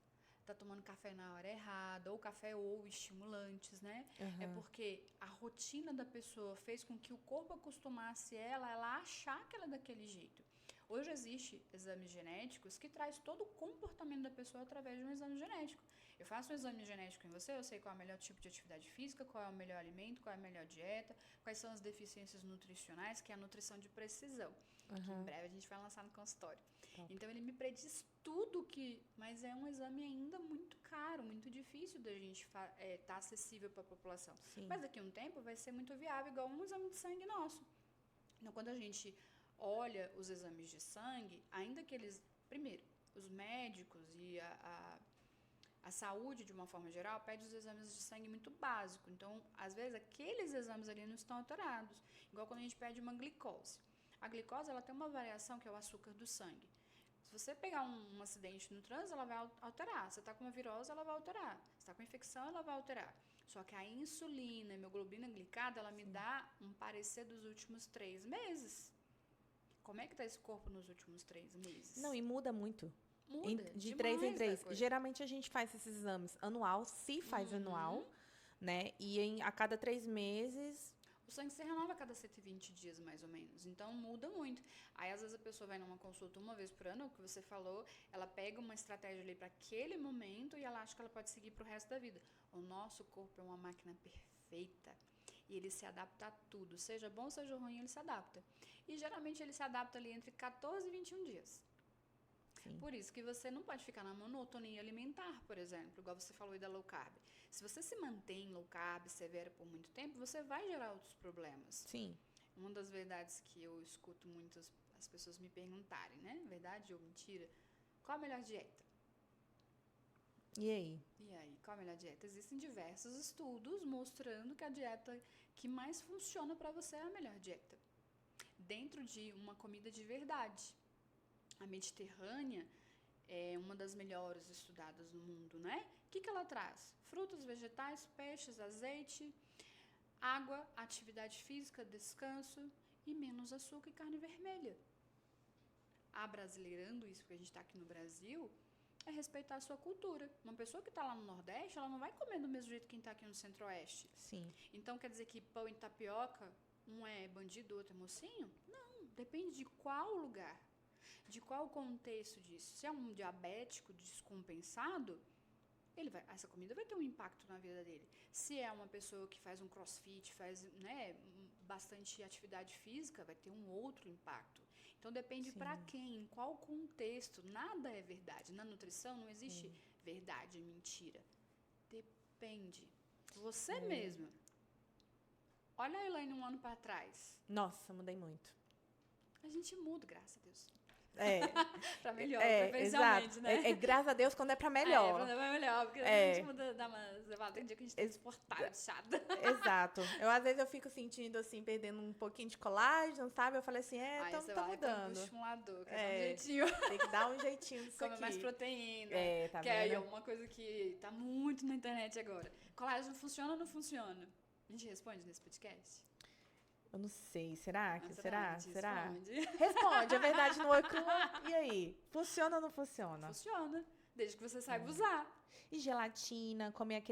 tá tomando café na hora errada, ou café ou estimulantes, né? É porque a rotina da pessoa fez com que o corpo acostumasse ela achar que ela é daquele jeito. Hoje existe exames genéticos que traz todo o comportamento da pessoa através de um exame genético. Eu faço um exame genético em você, eu sei qual é o melhor tipo de atividade física, qual é o melhor alimento, qual é a melhor dieta, quais são as deficiências nutricionais, que é a nutrição de precisão, que em breve a gente vai lançar no consultório. Top. Então ele me prediz tudo que, mas é um exame ainda muito caro, muito difícil da gente tá acessível para a população. Sim. Mas daqui a um tempo vai ser muito viável, igual um exame de sangue nosso. Então quando a gente olha os exames de sangue, ainda que eles, primeiro, os médicos e a saúde, de uma forma geral, pede os exames de sangue muito básico. Então, às vezes, aqueles exames ali não estão alterados. Igual quando a gente pede uma glicose. A glicose, ela tem uma variação que é o açúcar do sangue. Se você pegar um acidente no trânsito, ela vai alterar. Se você está com uma virose, ela vai alterar. Se está com infecção, ela vai alterar. Só que a insulina, a hemoglobina glicada, ela me dá um parecer dos últimos 3 meses. Como é que tá esse corpo nos últimos 3 meses? Não, e muda muito. Muda De 3 em 3. coisa. Geralmente a gente faz esses exames anual, se faz anual, né? E a cada 3 meses. O sangue se renova a cada 120 dias, mais ou menos. Então, muda muito. Aí, às vezes, a pessoa vai numa consulta uma vez por ano, é o que você falou, ela pega uma estratégia ali para aquele momento e ela acha que ela pode seguir pro resto da vida. O nosso corpo é uma máquina perfeita. E ele se adapta a tudo. Seja bom, seja ruim, ele se adapta. E, geralmente, ele se adapta ali entre 14 e 21 dias. Sim. Por isso que você não pode ficar na monotonia alimentar, por exemplo, igual você falou aí da low carb. Se você se mantém low carb severa por muito tempo, você vai gerar outros problemas. Sim. Uma das verdades que eu escuto muito as pessoas me perguntarem, né? Verdade ou mentira? Qual a melhor dieta? E aí? E aí, qual a melhor dieta? Existem diversos estudos mostrando que a dieta que mais funciona para você é a melhor dieta. Dentro de uma comida de verdade. A mediterrânea é uma das melhores estudadas no mundo, né? O que ela traz? Frutas, vegetais, peixes, azeite, água, atividade física, descanso e menos açúcar e carne vermelha. Abrasileirando isso, porque a gente está aqui no Brasil, é respeitar a sua cultura. Uma pessoa que está lá no Nordeste, ela não vai comer do mesmo jeito que quem está aqui no Centro-Oeste. Sim. Então, quer dizer que pão e tapioca, um é bandido, outro é mocinho? Não, depende de qual lugar. De qual o contexto disso? Se é um diabético descompensado, essa comida vai ter um impacto na vida dele. Se é uma pessoa que faz um crossfit, faz, né, bastante atividade física, vai ter um outro impacto. Então depende para quem, em qual contexto. Nada é verdade. Na nutrição não existe verdade e mentira. Depende. Você mesma. Olha a Elaine um ano para trás. Nossa, mudei muito. A gente muda, graças a Deus. É, Pra melhor, exato. preferencialmente, né? Graças a Deus quando é pra Pra melhor. levar melhor, porque a gente muda, dá umas... Tem dia que a gente tá insuportável, chata. Exato. Às vezes eu fico sentindo, assim, perdendo um pouquinho de colágeno, sabe? Eu falei assim, Aí então você tá vai pro mudando. estimulador, que é um É, jeitinho. tem que dar um jeitinho nisso Come aqui. mais proteína. Tá Que aí, ó, vendo? uma coisa que tá muito na internet agora. Colágeno funciona ou não funciona? A gente responde nesse podcast? Eu não sei, será? Ah, Será? A gente Será? responde. Responde, é verdade no oi crua. E aí? Funciona ou não funciona? Funciona. Desde que você saiba usar. E gelatina, comer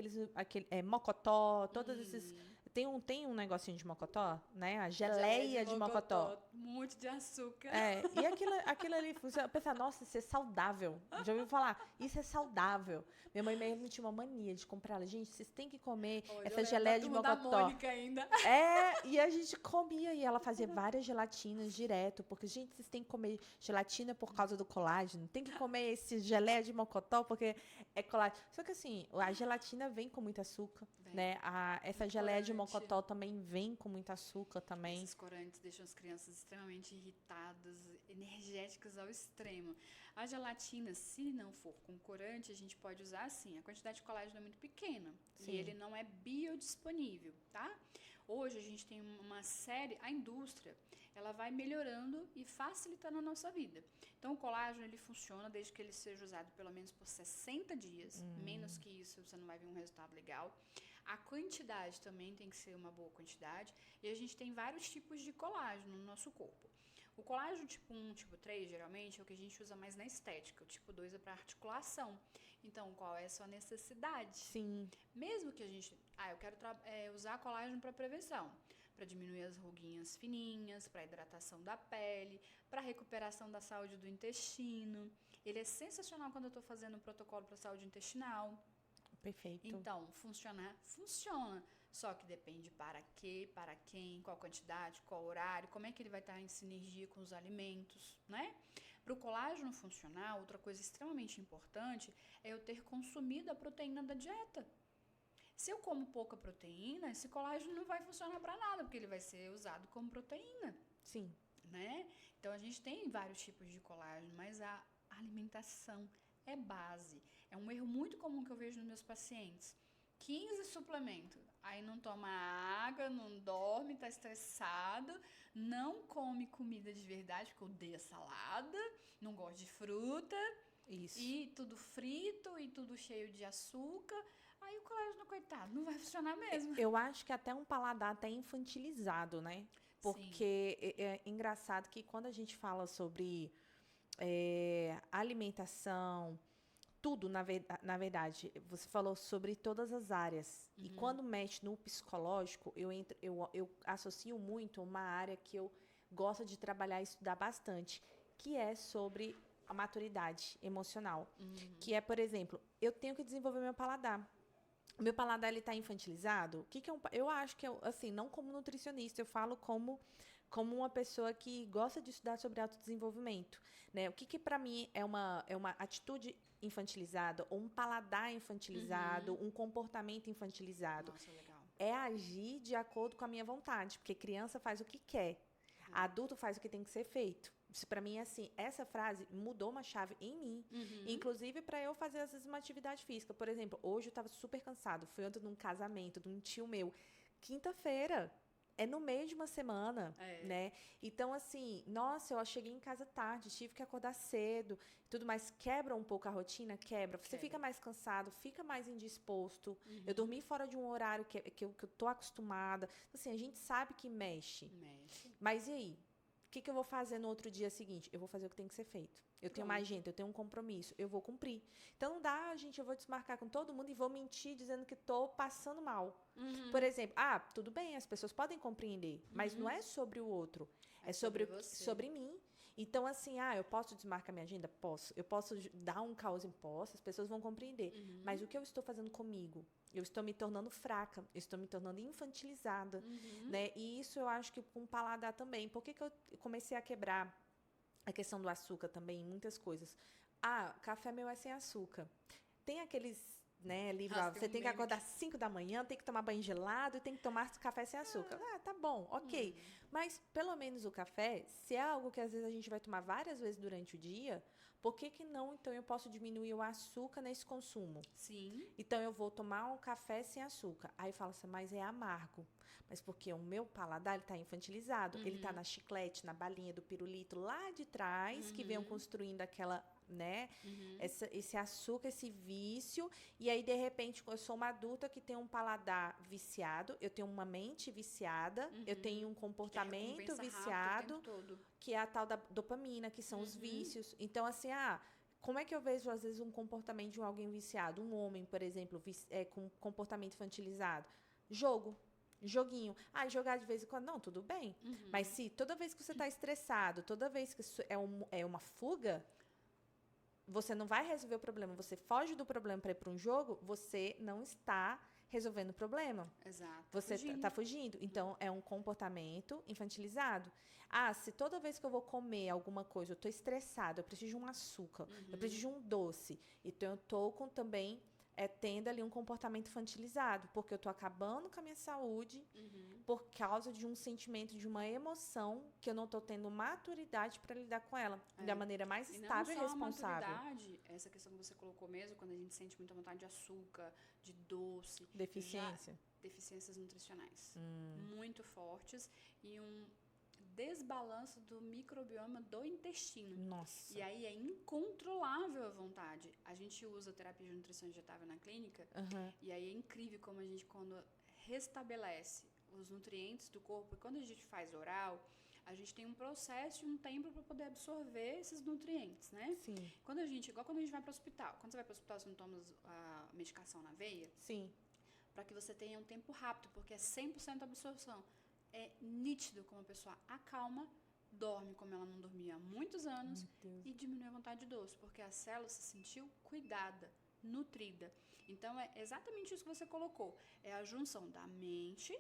mocotó, todos esses. Tem um negocinho de mocotó, né? A geleia de mocotó. Muito de açúcar. E aquilo ali, você pensa, nossa, isso é saudável. Já ouviu falar? Isso é saudável. Minha mãe mesmo tinha uma mania de comprar ela. Gente, vocês têm que comer Olha, essa eu lembro geleia da de turma da mocotó. Mônica ainda. E a gente comia e ela fazia várias gelatinas direto, porque, gente, vocês têm que comer gelatina por causa do colágeno, tem que comer esse geleia de mocotó porque é colágeno. Só que assim, a gelatina vem com muito açúcar, né? Essa geleia de mocotó também vem com muito açúcar também. Esses corantes deixam as crianças extremamente irritadas, energéticas ao extremo. A gelatina, se não for com corante, a gente pode usar assim. A quantidade de colágeno é muito pequena. Sim. E ele não é biodisponível, tá? Hoje a gente tem uma série, a indústria, ela vai melhorando e facilitando a nossa vida. Então o colágeno ele funciona desde que ele seja usado pelo menos por 60 dias, menos que isso você não vai ver um resultado legal. A quantidade também tem que ser uma boa quantidade e a gente tem vários tipos de colágeno no nosso corpo. O colágeno tipo 1, tipo 3, geralmente, é o que a gente usa mais na estética. O tipo 2 é para articulação. Então, qual é a sua necessidade? Sim. Mesmo que a gente... eu quero usar colágeno para prevenção. Para diminuir as ruguinhas fininhas, para hidratação da pele, para recuperação da saúde do intestino. Ele é sensacional quando eu estou fazendo um protocolo para saúde intestinal. Perfeito. Então, funcionar, funciona. Só que depende para quê, para quem, qual quantidade, qual horário, como é que ele vai estar em sinergia com os alimentos, né? Para o colágeno funcionar, outra coisa extremamente importante é eu ter consumido a proteína da dieta. Se eu como pouca proteína, esse colágeno não vai funcionar para nada, porque ele vai ser usado como proteína. Sim. Né? Então, a gente tem vários tipos de colágeno, mas a alimentação é base. É um erro muito comum que eu vejo nos meus pacientes. 15 suplementos, aí não toma água, não dorme, tá estressado, não come comida de verdade, porque odeia salada, não gosta de fruta, Isso. e tudo frito, e tudo cheio de açúcar, aí o colágeno, coitado, não vai funcionar mesmo. Eu acho que até um paladar até infantilizado, né? Porque é engraçado que quando a gente fala sobre alimentação, tudo, na verdade, você falou sobre todas as áreas. E quando mexe no psicológico, eu associo muito uma área que eu gosto de trabalhar e estudar bastante, que é sobre a maturidade emocional. Que é, por exemplo, eu tenho que desenvolver meu paladar. O meu paladar, ele tá infantilizado? Eu acho que, assim, não como nutricionista, eu falo como uma pessoa que gosta de estudar sobre autodesenvolvimento, né? O que para mim é uma atitude infantilizada, ou um paladar infantilizado, um comportamento infantilizado? Nossa, legal. É agir de acordo com a minha vontade, porque criança faz o que quer, adulto faz o que tem que ser feito. Isso para mim, assim, essa frase mudou uma chave em mim. Inclusive para eu fazer, às vezes, uma atividade física. Por exemplo, hoje eu estava super cansado. Fui ontem num casamento de um tio meu. Quinta-feira. É no meio de uma semana, né? Então, assim, nossa, eu cheguei em casa tarde, tive que acordar cedo, tudo mais. Quebra um pouco a rotina? Quebra. Você fica mais cansado, fica mais indisposto. Eu dormi fora de um horário que eu tô acostumada. Assim, a gente sabe que mexe. Mas e aí? O que eu vou fazer no outro dia seguinte? Eu vou fazer o que tem que ser feito. Eu tenho uma agenda, eu tenho um compromisso, eu vou cumprir. Então, não dá, gente, eu vou desmarcar com todo mundo e vou mentir dizendo que estou passando mal. Por exemplo, tudo bem, as pessoas podem compreender, mas não é sobre o outro, é sobre mim. Então, assim, eu posso desmarcar minha agenda? Posso. Eu posso dar um caos imposto, as pessoas vão compreender. Mas o que eu estou fazendo comigo? Eu estou me tornando fraca, eu estou me tornando infantilizada, né? E isso eu acho que com o paladar também. Por que eu comecei a quebrar a questão do açúcar também em muitas coisas? Café meu é sem açúcar. Tem aqueles né, livro, Nossa, ó, tem você um tem que meme acordar às 5 da manhã, tem que tomar banho gelado e tem que tomar café sem açúcar. Ah, tá bom, ok. Mas, pelo menos o café, se é algo que às vezes a gente vai tomar várias vezes durante o dia, por que que não, então, eu posso diminuir o açúcar nesse consumo? Sim. Então, eu vou tomar um café sem açúcar. Aí fala assim, mas é amargo. Mas porque o meu paladar, ele tá infantilizado. Ele tá na chiclete, na balinha do pirulito, lá de trás, que veio construindo aquela, né, esse açúcar, esse vício. E aí, de repente, eu sou uma adulta que tem um paladar viciado, eu tenho uma mente viciada, eu tenho um Que é comportamento recompensa rápida o viciado, tempo todo. que é a tal da dopamina, que são os vícios. Então, assim, como é que eu vejo, às vezes, um comportamento de alguém viciado? Um homem, por exemplo, com comportamento infantilizado. Joguinho. Ah, jogar de vez em quando. Não, tudo bem. Mas se toda vez que você está estressado, toda vez que isso é uma fuga, você não vai resolver o problema. Você foge do problema para ir para um jogo, você não está resolvendo o problema. Exato. Você está fugindo. Então, é um comportamento infantilizado. Ah, se toda vez que eu vou comer alguma coisa, eu estou estressada, eu preciso de um açúcar, eu preciso de um doce. Então, eu estou também tendo ali um comportamento infantilizado, porque eu estou acabando com a minha saúde por causa de um sentimento, de uma emoção que eu não estou tendo maturidade para lidar com ela da maneira mais estável e responsável. A maturidade, essa questão que você colocou mesmo, quando a gente sente muita vontade de açúcar, de doce. Deficiência. Deficiências nutricionais. Muito fortes e um desbalanço do microbioma do intestino. Nossa. E aí é incontrolável a vontade. A gente usa terapia de nutrição injetável na clínica e aí é incrível como a gente, quando restabelece os nutrientes do corpo, e quando a gente faz oral, a gente tem um processo e um tempo para poder absorver esses nutrientes, né? Sim. Igual quando a gente vai para o hospital. Quando você vai para o hospital, você não toma a medicação na veia? Sim. Para que você tenha um tempo rápido, porque é 100% absorção. É nítido como a pessoa acalma, dorme como ela não dormia há muitos anos e diminui a vontade de doce, porque a célula se sentiu cuidada, nutrida. Então, é exatamente isso que você colocou. É a junção da mente,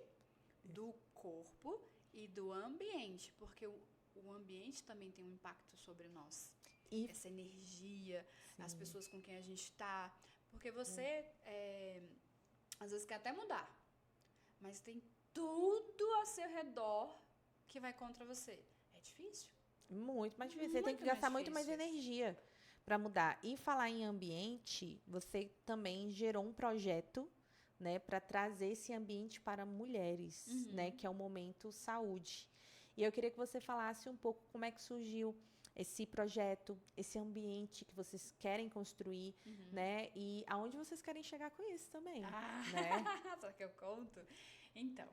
do corpo e do ambiente, porque o ambiente também tem um impacto sobre nós. Essa energia, as pessoas com quem a gente está. Porque você, às vezes, quer até mudar, mas tem tudo ao seu redor que vai contra você. É difícil. Muito mais difícil. Você tem que gastar muito mais energia para mudar. E falar em ambiente, você também gerou um projeto, né, para trazer esse ambiente para mulheres, né, que é o Momento Saúde. E eu queria que você falasse um pouco como é que surgiu esse projeto, esse ambiente que vocês querem construir, né, e aonde vocês querem chegar com isso também, né? Será que eu conto? Então,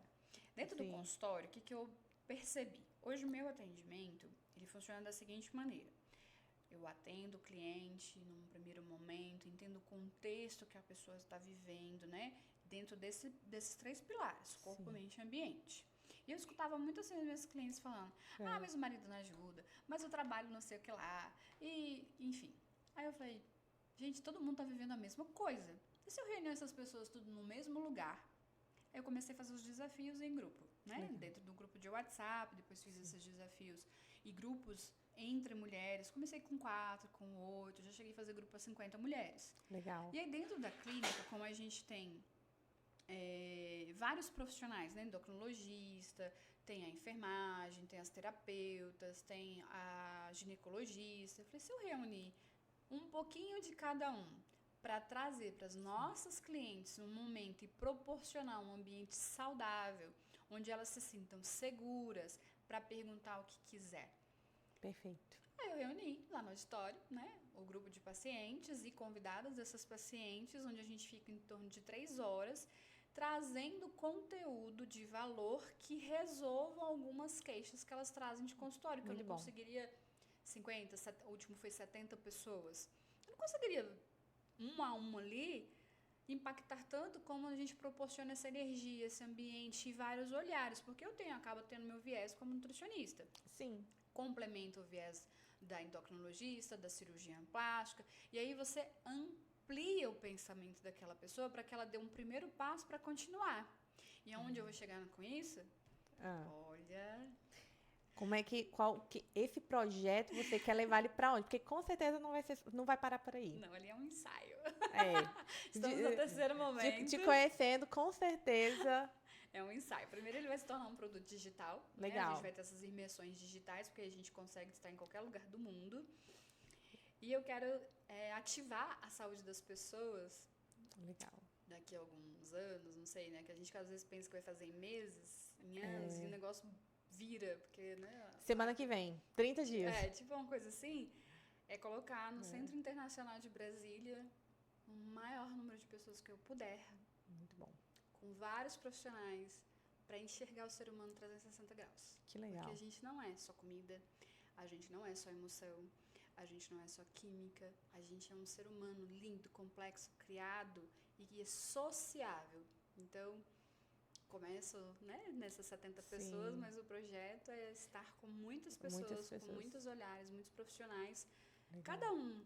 dentro do consultório, o que eu percebi? Hoje o meu atendimento, ele funciona da seguinte maneira. Eu atendo o cliente num primeiro momento, entendo o contexto que a pessoa está vivendo, né? Dentro desses 3 pilares, corpo, mente e ambiente. E eu escutava muito assim os meus clientes falando, mas o marido não ajuda, mas o trabalho não sei o que lá, e enfim. Aí eu falei, gente, todo mundo está vivendo a mesma coisa. E se eu reunir essas pessoas tudo no mesmo lugar? Eu comecei a fazer os desafios em grupo, né? Dentro do grupo de WhatsApp, depois fiz esses desafios e grupos entre mulheres. Comecei com 4, com 8, já cheguei a fazer grupo para 50 mulheres. Legal. E aí dentro da clínica, como a gente tem vários profissionais, né? Endocrinologista, tem a enfermagem, tem as terapeutas, tem a ginecologista. Eu falei, se eu reunir um pouquinho de cada um para trazer para as nossas clientes um momento e proporcionar um ambiente saudável, onde elas se sintam seguras para perguntar o que quiser. Perfeito. Aí eu reuni lá no auditório, né, o grupo de pacientes e convidadas dessas pacientes, onde a gente fica em torno de 3 horas, trazendo conteúdo de valor que resolvam algumas queixas que elas trazem de consultório, que eu não conseguiria 50, o último foi 70 pessoas. Eu não conseguiria uma a uma ali impactar tanto como a gente proporciona essa energia, esse ambiente e vários olhares, porque acabo tendo meu viés como nutricionista. Sim. Complementa o viés da endocrinologista, da cirurgia plástica, e aí você amplia o pensamento daquela pessoa para que ela dê um primeiro passo para continuar. E aonde eu vou chegar com isso? Olha... Como é que esse projeto você quer levar ele para onde? Porque com certeza não vai parar por aí. Não, ali é um ensaio. Estamos no terceiro momento. Te conhecendo, com certeza. É um ensaio. Primeiro ele vai se tornar um produto digital. Legal. Né? A gente vai ter essas imersões digitais, porque a gente consegue estar em qualquer lugar do mundo. E eu quero ativar a saúde das pessoas. Legal. Daqui a alguns anos, não sei, né? Que a gente às vezes pensa que vai fazer em meses, em anos, e o negócio vira, porque, né? Semana que vem, 30 dias. Tipo uma coisa assim, colocar no Centro Internacional de Brasília o maior número de pessoas que eu puder. Muito bom. Com vários profissionais, para enxergar o ser humano 360 graus. Que legal. Porque a gente não é só comida, a gente não é só emoção, a gente não é só química, a gente é um ser humano lindo, complexo, criado e que é sociável. Então, começo, né, nessas 70 pessoas, mas o projeto é estar com muitas pessoas, com muitos olhares, muitos profissionais, legal. Cada um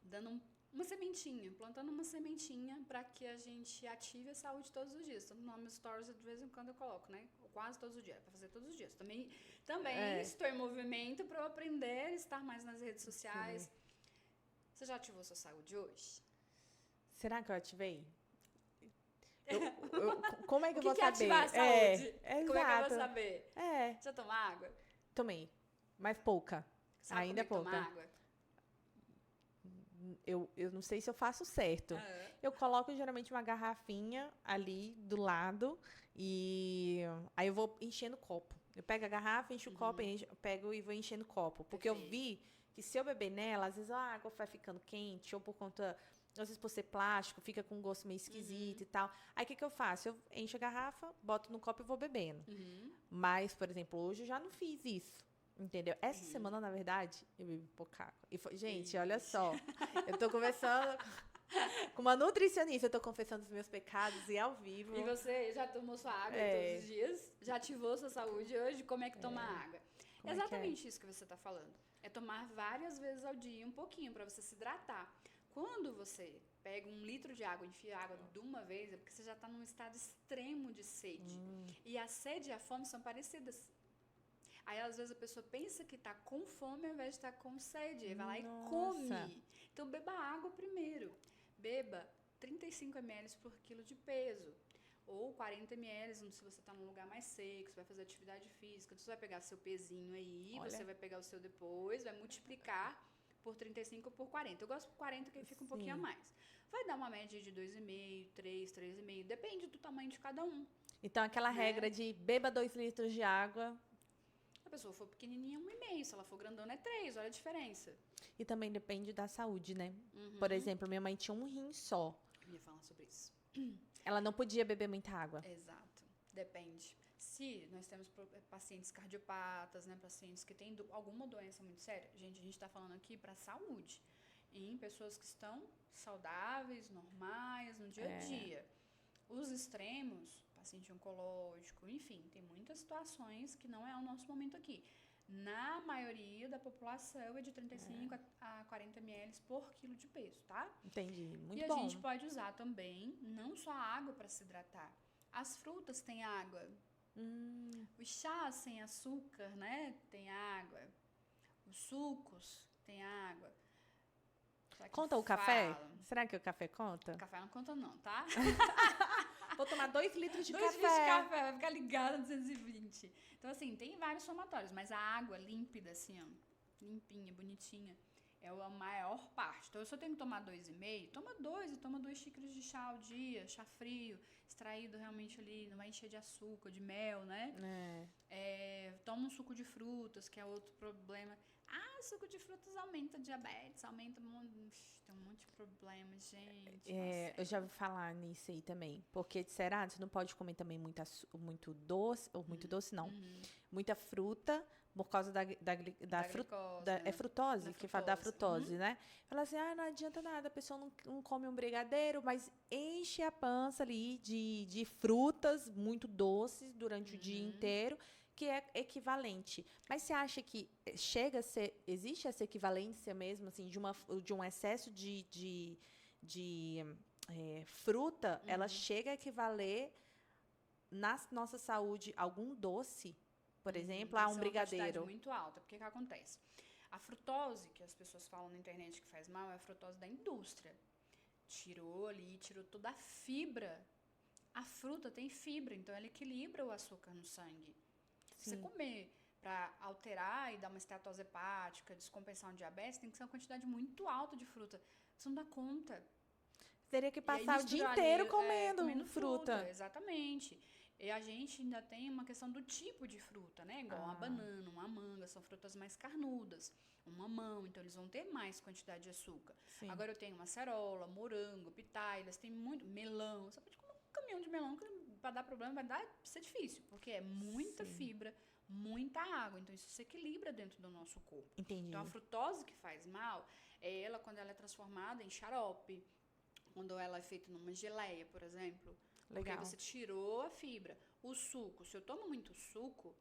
dando uma sementinha, plantando uma sementinha para que a gente ative a saúde todos os dias. Tanto no meu stories, de vez em quando eu coloco, né? Quase todos os dias, para fazer todos os dias. Também estou em movimento para eu aprender a estar mais nas redes sociais. Sim. Você já ativou sua saúde hoje? Será que eu ativei? Como é que eu vou que saber? Ativar a saúde? Como é que eu vou saber? Já tomou água? Tomei, mas pouca. Sabe ainda é pouca. Tomar água? Eu não sei se eu faço certo. Eu coloco geralmente uma garrafinha ali do lado e aí eu vou enchendo o copo. Eu pego a garrafa, encho o copo, pego e vou enchendo o copo. Porque eu vi que se eu beber nela, às vezes a água vai ficando quente ou por conta, às vezes por ser plástico, fica com um gosto meio esquisito e tal. Aí o que eu faço? Eu encho a garrafa, boto no copo e vou bebendo. Mas, por exemplo, hoje eu já não fiz isso. Entendeu? Essa semana, na verdade, eu bebi pouca água. E foi, gente, olha só. Eu tô conversando com uma nutricionista. Eu tô confessando os meus pecados e ao vivo. E você já tomou sua água todos os dias? Já ativou sua saúde hoje? Como é que toma água? Exatamente isso que você tá falando. É tomar várias vezes ao dia, um pouquinho, para você se hidratar. Quando você pega 1 litro de água e enfia água de uma vez, é porque você já tá num estado extremo de sede. E a sede e a fome são parecidas. Aí, às vezes, a pessoa pensa que tá com fome ao invés de estar com sede. Aí vai lá e come. Então, beba água primeiro. Beba 35 ml por quilo de peso. Ou 40 ml se você tá num lugar mais seco, você vai fazer atividade física. Você vai pegar seu pezinho aí, você vai pegar o seu depois, vai multiplicar por 35 ou por 40. Eu gosto por 40, que aí fica um pouquinho a mais. Vai dar uma média de 2,5, 3, 3,5. Depende do tamanho de cada um. Então, aquela regra de beba 2 litros de água... Se a pessoa for pequenininha, 1,5. Se ela for grandona, é 3. Olha a diferença. E também depende da saúde, né? Por exemplo, minha mãe tinha um rim só. Eu ia falar sobre isso. Ela não podia beber muita água. Exato. Depende. Se nós temos pacientes cardiopatas, né? Pacientes que têm alguma doença muito séria. Gente, a gente está falando aqui para saúde. Em pessoas que estão saudáveis, normais, no dia a dia. Os extremos... paciente oncológico, enfim, tem muitas situações que não é o nosso momento aqui. Na maioria da população é de 35 a 40 ml por quilo de peso, tá? Entendi, muito bom. E a gente pode usar também, não só a água para se hidratar. As frutas têm água. Os chás sem açúcar, né? Tem água. Os sucos têm água. Conta o café? Será que o café conta? O café não conta não, tá? Vou tomar 2 litros de café. 2 litros de café, vai ficar ligado no 220. Então, assim, tem vários somatórios, mas a água límpida, assim, ó, limpinha, bonitinha, é a maior parte. Então, se eu tenho que tomar 2,5, toma 2 e toma 2 xícaras de chá ao dia, chá frio, extraído realmente ali, não vai encher de açúcar, de mel, né? Toma um suco de frutas, que é outro problema. Suco de frutas aumenta diabetes, aumenta tem um monte de problemas, gente. Eu já ouvi falar nisso aí também. Porque disseram, você não pode comer também muito doce, ou muito doce não, muita fruta, por causa da glicose, né? É frutose, que fala da frutose, né? Fala assim, não adianta nada, a pessoa não come um brigadeiro, mas enche a pança ali de frutas muito doces durante o dia inteiro, que é equivalente. Mas você acha que existe essa equivalência mesmo, assim, de um excesso de fruta, ela chega a equivaler na nossa saúde algum doce, por exemplo, a um brigadeiro? É uma quantidade muito alta. Porque o que acontece? A frutose, que as pessoas falam na internet que faz mal, é a frutose da indústria. tirou ali, tirou toda a fibra. A fruta tem fibra, então ela equilibra o açúcar no sangue. Se você comer para alterar e dar uma esteatose hepática, descompensar um diabetes, tem que ser uma quantidade muito alta de fruta. Você não dá conta. Teria que E aí passar o dia misturar inteiro ali, comendo fruta. exatamente. E a gente ainda tem uma questão do tipo de fruta, né? Igual uma banana, uma manga, são frutas mais carnudas. Um mamão, então eles vão ter mais quantidade de açúcar. Sim. Agora eu tenho acerola, morango, pitaias, tem muito melão. Você pode comer um caminhão de melão que para dar problema vai ser difícil, porque é muita fibra, muita água. Então isso se equilibra dentro do nosso corpo. Entendi. Então a frutose que faz mal é ela quando ela é transformada em xarope, quando ela é feita numa geleia, por exemplo. Legal. Porque você tirou a fibra. O suco, se eu tomo muito suco,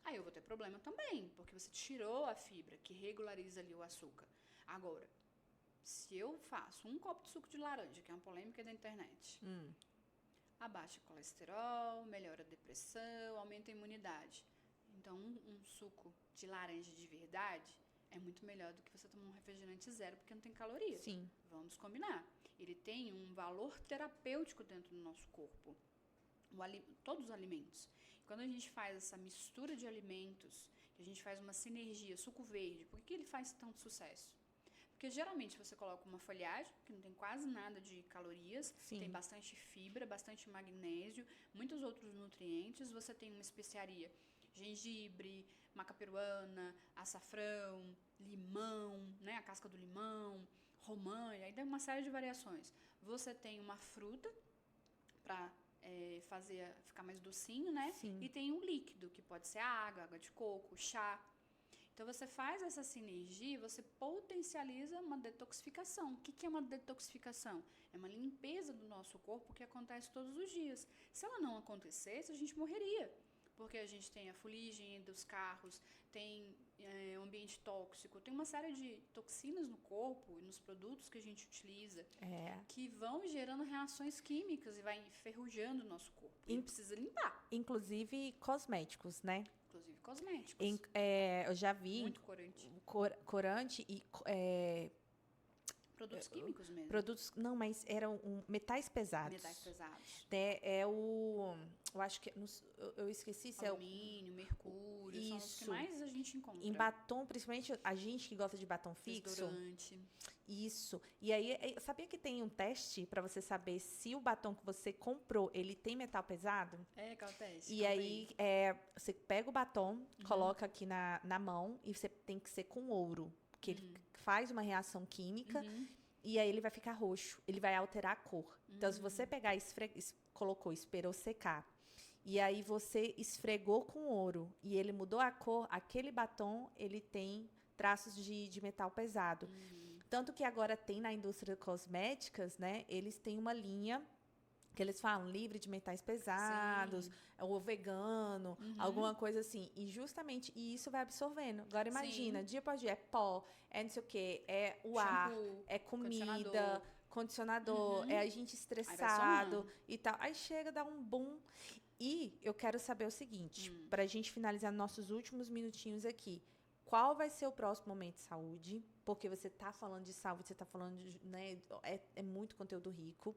aí eu vou ter problema também, porque você tirou a fibra que regulariza ali o açúcar. Agora, se eu faço um copo de suco de laranja, que é uma polêmica da internet, abaixa o colesterol, melhora a depressão, aumenta a imunidade. Então, um suco de laranja de verdade é muito melhor do que você tomar um refrigerante zero, porque não tem caloria. Sim. Vamos combinar. Ele tem um valor terapêutico dentro do nosso corpo. Todos os alimentos. Quando a gente faz essa mistura de alimentos, que a gente faz uma sinergia, suco verde, por que ele faz tanto sucesso? Porque geralmente você coloca uma folhagem, que não tem quase nada de calorias, tem bastante fibra, bastante magnésio, muitos outros nutrientes, você tem uma especiaria, gengibre, maca peruana, açafrão, limão, né, a casca do limão, romã, aí tem uma série de variações. Você tem uma fruta para fazer ficar mais docinho, né? Sim. E tem um líquido, que pode ser água de coco, chá. Então você faz essa sinergia, você potencializa uma detoxificação. O que é uma detoxificação? É uma limpeza do nosso corpo que acontece todos os dias. Se ela não acontecesse, a gente morreria. Porque a gente tem a fuligem dos carros, tem ambiente tóxico, tem uma série de toxinas no corpo e nos produtos que a gente utiliza que vão gerando reações químicas e vai enferrujando o nosso corpo. E precisa limpar. Inclusive cosméticos, né? Inclusive cosméticos. Eu já vi... Muito corante. Corante e... Produtos químicos mesmo. Produtos... Não, mas eram metais pesados. Metais pesados. Eu acho que... Eu esqueci se alumínio, mercúrio, são os que mais a gente encontra. Em batom, principalmente a gente que gosta de batom fixo. Desodorante. Isso. E aí, sabia que tem um teste para você saber se o batom que você comprou, ele tem metal pesado? Qual é o teste? E aí, você pega o batom, coloca aqui na mão e você tem que ser com ouro. Porque ele faz uma reação química e aí ele vai ficar roxo. Ele vai alterar a cor. Então, se você pegar e colocou, esperou secar, e aí você esfregou com ouro e ele mudou a cor, aquele batom, ele tem traços de metal pesado. Tanto que agora tem na indústria de cosméticas, né? Eles têm uma linha que eles falam livre de metais pesados, ou vegano, alguma coisa assim. E justamente isso vai absorvendo. Agora imagina, dia após dia, é pó, é não sei o quê, é o shampoo, ar, é comida, condicionador, é a gente estressado e tal. Aí chega, dá um boom. E eu quero saber o seguinte, para a gente finalizar nossos últimos minutinhos aqui. Qual vai ser o próximo momento de saúde? Porque você está falando de saúde, você está falando de, né, é muito conteúdo rico.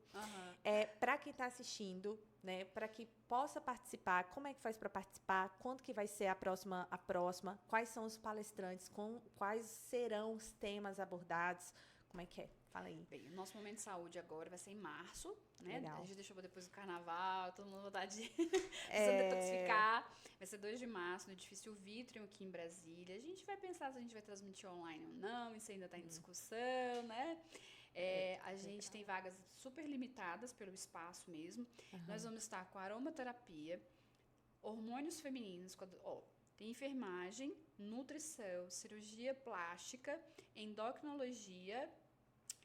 Para quem está assistindo, né, para que possa participar, como é que faz para participar? Quando que vai ser a próxima? Quais são os palestrantes? Quais serão os temas abordados? Como é que é? Fala aí. Bem, o nosso momento de saúde agora vai ser em março, né? Legal. A gente deixou depois do carnaval, todo mundo vontade de detoxificar. Vai ser 2 de março, no edifício Vitrium, aqui em Brasília. A gente vai pensar se a gente vai transmitir online ou não, isso ainda está em discussão, né? A gente tem vagas super limitadas pelo espaço mesmo. Nós vamos estar com aromaterapia, hormônios femininos, tem enfermagem, nutrição, cirurgia plástica, endocrinologia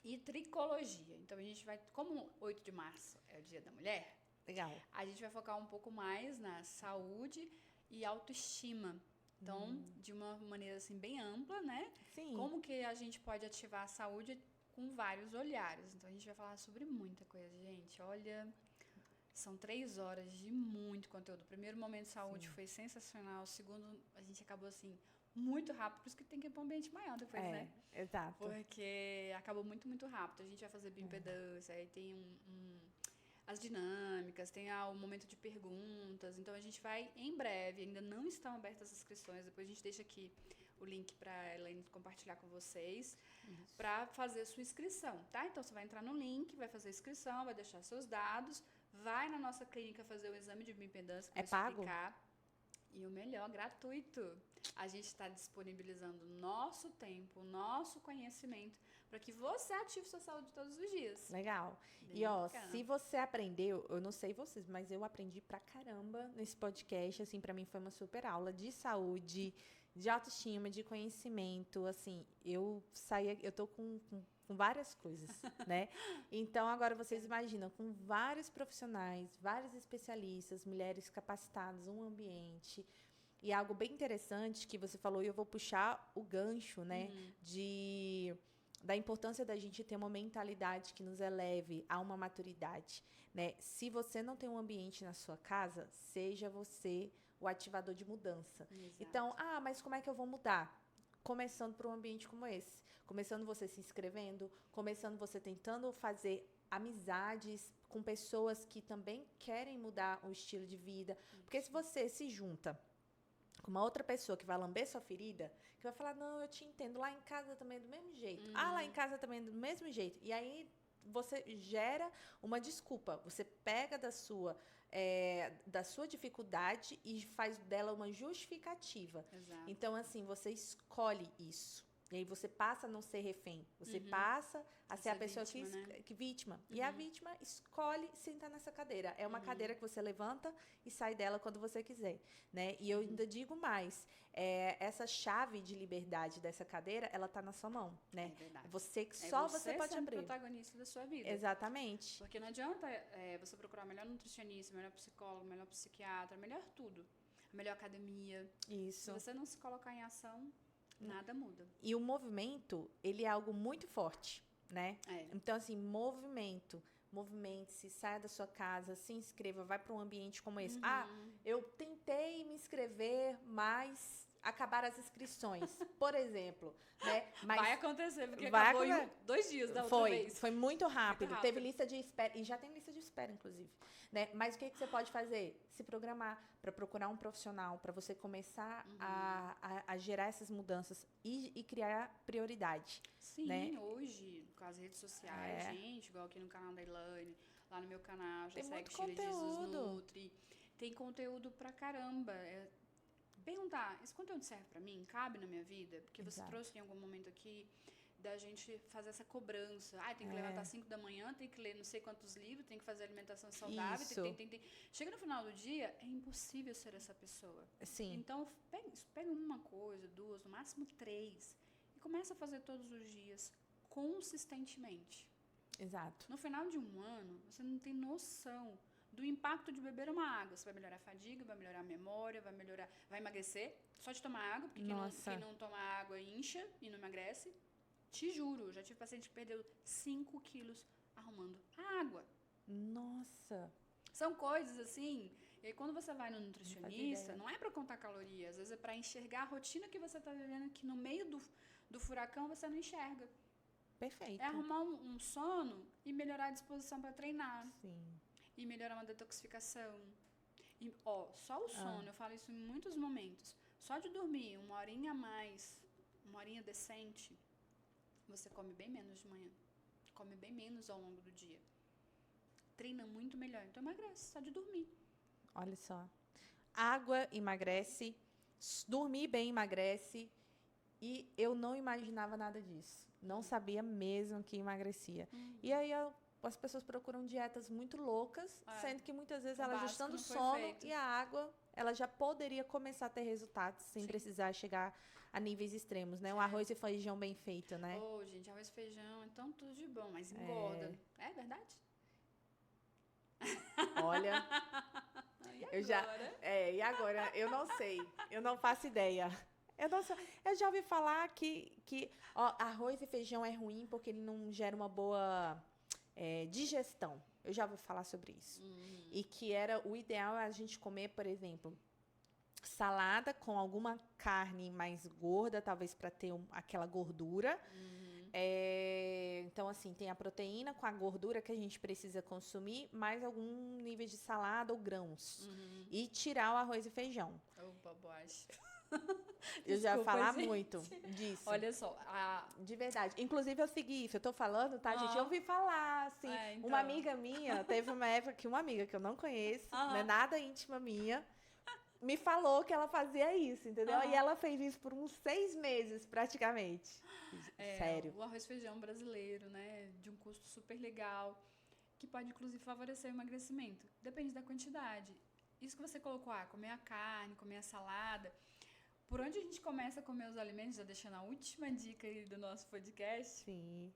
e tricologia. Então, a gente vai, como 8 de março é o Dia da Mulher, legal, a gente vai focar um pouco mais na saúde e autoestima. Então, de uma maneira assim bem ampla, né? Sim. Como que a gente pode ativar a saúde com vários olhares. Então, a gente vai falar sobre muita coisa, gente. Olha, são 3 horas de muito conteúdo. O primeiro momento de saúde foi sensacional. O segundo, a gente acabou assim muito rápido, por isso que tem que ir para um ambiente maior depois, né? Exato. Porque acabou muito, muito rápido. A gente vai fazer bioimpedância, aí tem as dinâmicas, tem o momento de perguntas. Então, a gente vai em breve, ainda não estão abertas as inscrições, depois a gente deixa aqui o link para a Elaine compartilhar com vocês, para fazer a sua inscrição, tá? Então, você vai entrar no link, vai fazer a inscrição, vai deixar seus dados, vai na nossa clínica fazer o exame de bioimpedância, que É vai pago? explicar. E o melhor, gratuito. A gente está disponibilizando o nosso tempo, o nosso conhecimento, para que você ative sua saúde todos os dias. Legal. Bem E, ó, bacana. se você aprendeu, eu não sei vocês, mas eu aprendi pra caramba nesse podcast, assim, pra mim foi uma super aula de saúde, de autoestima, de conhecimento, assim, eu tô com várias coisas, né? Então, agora vocês imaginam, com vários profissionais, vários especialistas, mulheres capacitadas, um ambiente, e algo bem interessante que você falou, e eu vou puxar o gancho, né, da importância da gente ter uma mentalidade que nos eleve a uma maturidade, né? Se você não tem um ambiente na sua casa, seja você o ativador de mudança. Exato. Então, mas como é que eu vou mudar? Começando por um ambiente como esse. Começando você se inscrevendo, começando você tentando fazer amizades com pessoas que também querem mudar o estilo de vida. Porque se você se junta com uma outra pessoa que vai lamber sua ferida, que vai falar, não, eu te entendo, lá em casa também é do mesmo jeito. Lá em casa também é do mesmo jeito. E aí você gera uma desculpa. Você pega da sua dificuldade e faz dela uma justificativa. Exato. Então, assim, você escolhe isso. E aí você passa a não ser refém. Você passa a ser a pessoa vítima, né? que vítima. E a vítima escolhe sentar nessa cadeira. É uma cadeira que você levanta e sai dela quando você quiser, né? E eu ainda digo mais. Essa chave de liberdade dessa cadeira, ela tá na sua mão, né? É verdade. Você você pode sendo abrir. protagonista da sua vida. Exatamente. Porque não adianta você procurar o melhor nutricionista, o melhor psicólogo, o melhor psiquiatra, o melhor tudo. A melhor academia. Isso. Se você não se colocar em ação, nada muda. E o movimento, ele é algo muito forte, né? Então, assim, movimente-se, saia da sua casa, se inscreva, vai para um ambiente como esse. Eu tentei me inscrever, mas acabaram as inscrições, por exemplo, né? Mas vai acontecer, porque acabou em 2 dias da outra vez. Foi muito rápido. Muito rápido. Teve lista de espera, e já tem lista de espera, inclusive, né? Mas o que você pode fazer? Se programar para procurar um profissional, para você começar a gerar essas mudanças e criar prioridade. Sim, né? Hoje, com as redes sociais, gente, igual aqui no canal da Elaine, lá no meu canal, já Tem segue muito Sheila Jesus conteúdo. Nutri. Tem conteúdo pra caramba. Perguntar, esse conteúdo serve pra mim? Cabe na minha vida? Porque você trouxe em algum momento aqui da gente fazer essa cobrança. Tem que levantar às 5 da manhã, tem que ler não sei quantos livros, tem que fazer alimentação saudável. Tem. Chega no final do dia, é impossível ser essa pessoa. Sim. Então, pega uma coisa, 2, no máximo 3, e começa a fazer todos os dias, consistentemente. Exato. No final de um ano, você não tem noção do impacto de beber uma água. Você vai melhorar a fadiga, vai melhorar a memória, vai emagrecer. Só de tomar água, porque quem não toma água incha e não emagrece. Te juro, já tive paciente que perdeu 5 quilos arrumando a água. Nossa! São coisas assim. E aí, quando você vai no nutricionista, não é para contar calorias, às vezes é para enxergar a rotina que você está vivendo, que no meio do furacão você não enxerga. Perfeito. É arrumar um sono e melhorar a disposição para treinar. Sim. E melhorar uma detoxificação. E, só o sono, eu falo isso em muitos momentos. Só de dormir 1 horinha a mais, 1 horinha decente, você come bem menos de manhã. Come bem menos ao longo do dia. Treina muito melhor. Então emagrece, só de dormir. Olha só. Água emagrece, dormir bem emagrece. E eu não imaginava nada disso. Não sabia mesmo que emagrecia. E aí as pessoas procuram dietas muito loucas, sendo que muitas vezes ela já estando sono e a água, ela já poderia começar a ter resultados sem precisar chegar a níveis extremos, né? Um arroz e feijão bem feito, né? Gente, arroz e feijão, então tudo de bom, mas engorda. É verdade? Olha, e agora? Eu não sei, eu não faço ideia. Eu já ouvi falar que arroz e feijão é ruim porque ele não gera uma boa digestão. Eu já ouvi falar sobre isso. E que o ideal é a gente comer, por exemplo, salada com alguma carne mais gorda, talvez para ter aquela gordura. Então, assim, tem a proteína com a gordura que a gente precisa consumir, mais algum nível de salada ou grãos. E tirar o arroz e feijão. Opa, boacha. Eu já ia Desculpa, falar gente. muito disso. Olha só, De verdade. Inclusive, eu segui isso. Eu tô falando, tá, gente? Eu ouvi falar, assim. Então. Uma amiga minha, teve uma época que uma amiga que eu não conheço, não é nada íntima minha, me falou que ela fazia isso, entendeu? E ela fez isso por uns 6 meses, praticamente. Sério. O arroz e feijão brasileiro, né? De um custo super legal, que pode, inclusive, favorecer o emagrecimento. Depende da quantidade. Isso que você colocou, comer a carne, comer a salada. Por onde a gente começa a comer os alimentos, já deixando a última dica aí do nosso podcast. Sim.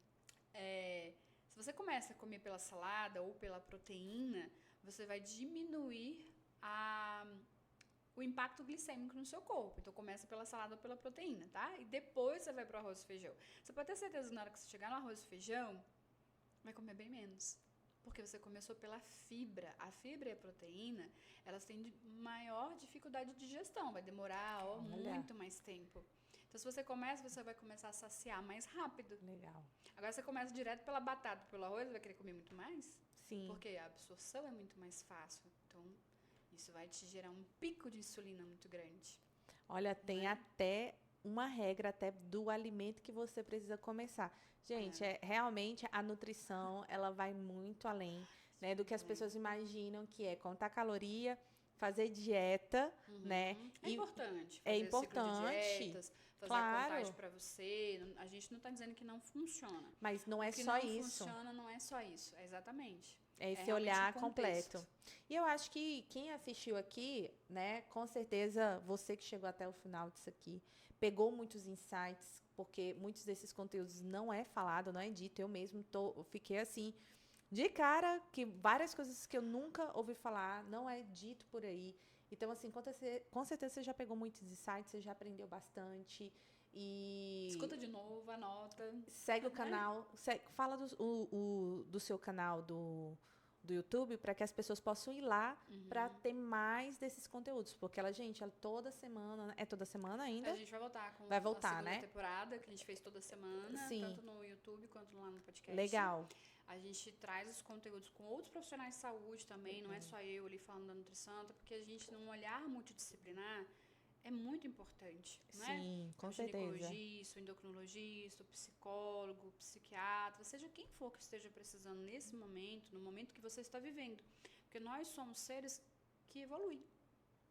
Se você começa a comer pela salada ou pela proteína, você vai diminuir o impacto glicêmico no seu corpo. Então, começa pela salada ou pela proteína, tá? E depois você vai pro arroz e feijão. Você pode ter certeza que na hora que você chegar no arroz e feijão, vai comer bem menos. Porque você começou pela fibra. A fibra e a proteína, elas têm maior dificuldade de digestão. Vai demorar muito mais tempo. Então, se você começa, você vai começar a saciar mais rápido. Legal. Agora, você começa direto pela batata, pelo arroz, vai querer comer muito mais? Sim. Porque a absorção é muito mais fácil. Então, isso vai te gerar um pico de insulina muito grande. Olha, tem até uma regra até do alimento que você precisa começar. Gente, realmente a nutrição, ela vai muito além, né, do que as pessoas imaginam que é contar caloria, fazer dieta, né? É importante. É fazer importante. Ciclo de dietas, fazer a contagem para você. A gente não está dizendo que não funciona. Mas não é o que só não isso. Funciona não é só isso, exatamente. É esse olhar completo. E eu acho que quem assistiu aqui, né, com certeza você que chegou até o final disso aqui, pegou muitos insights, porque muitos desses conteúdos não é falado, não é dito. Eu mesmo fiquei assim, de cara, que várias coisas que eu nunca ouvi falar, não é dito por aí. Então, assim, com certeza você já pegou muitos insights, você já aprendeu bastante. E escuta de novo, anota. Segue o canal. Fala do seu canal do YouTube para que as pessoas possam ir lá para ter mais desses conteúdos. Porque ela toda semana. É toda semana ainda? A gente vai voltar com a segunda temporada, que a gente fez toda semana, tanto no YouTube quanto lá no podcast. Legal. A gente traz os conteúdos com outros profissionais de saúde também, não é só eu ali falando da nutrição, até porque a gente, num olhar multidisciplinar, é muito importante, não é? Sim, com certeza. O ginecologista, o endocrinologista, o psicólogo, o psiquiatra, seja quem for que esteja precisando nesse momento, no momento que você está vivendo. Porque nós somos seres que evoluem.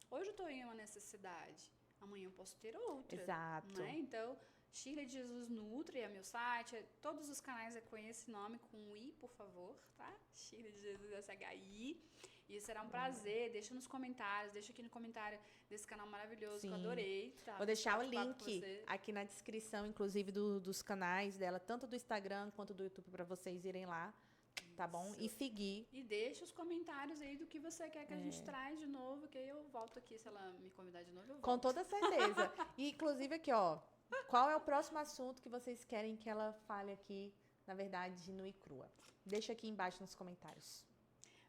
Hoje eu estou em uma necessidade, amanhã eu posso ter outra. Exato. Né? Então, Shirley de Jesus Nutri é meu site, todos os canais é com esse nome, com um I, por favor, tá? Shirley de Jesus SHI. E será um prazer, deixa nos comentários, deixa aqui no comentário desse canal maravilhoso, que eu adorei. Tá? Vou deixar o link aqui na descrição, inclusive, dos canais dela, tanto do Instagram quanto do YouTube, para vocês irem lá, tá bom? E seguir. E deixa os comentários aí do que você quer que a gente traz de novo, que aí eu volto aqui, se ela me convidar de novo, eu volto. Com toda certeza. E, inclusive, aqui, ó, qual é o próximo assunto que vocês querem que ela fale aqui, na verdade, nua e crua? Deixa aqui embaixo nos comentários.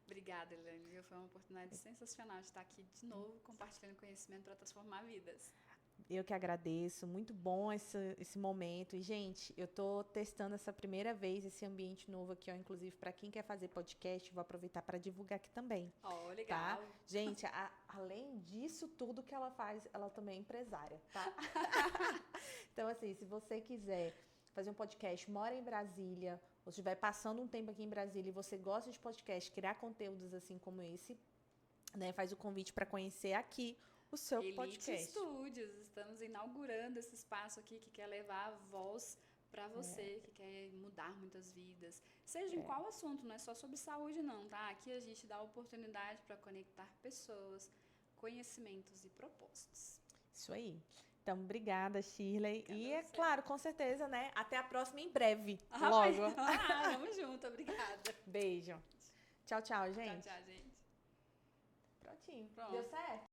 Obrigada, Elaine. Foi uma oportunidade sensacional de estar aqui de novo, compartilhando conhecimento para transformar vidas. Eu que agradeço. Muito bom esse momento. E, gente, eu tô testando essa primeira vez esse ambiente novo aqui, ó, inclusive para quem quer fazer podcast, vou aproveitar para divulgar aqui também. Legal. Tá? Gente, além disso tudo que ela faz, ela também é empresária, tá? Então, assim, se você quiser fazer um podcast, mora em Brasília, ou se estiver passando um tempo aqui em Brasília e você gosta de podcast, criar conteúdos assim como esse, né, faz o convite para conhecer aqui o seu podcast. Elite Studios, estamos inaugurando esse espaço aqui que quer levar a voz para você, que quer mudar muitas vidas. Seja em qual assunto, não é só sobre saúde não, tá? Aqui a gente dá oportunidade para conectar pessoas, conhecimentos e propósitos. Isso aí. Então, obrigada, Shirley. E, é claro, com certeza, né? Até a próxima em breve. Logo. Vamos junto, obrigada. Beijo. Tchau, tchau, gente. Tchau, gente. Prontinho. Pronto. Deu certo?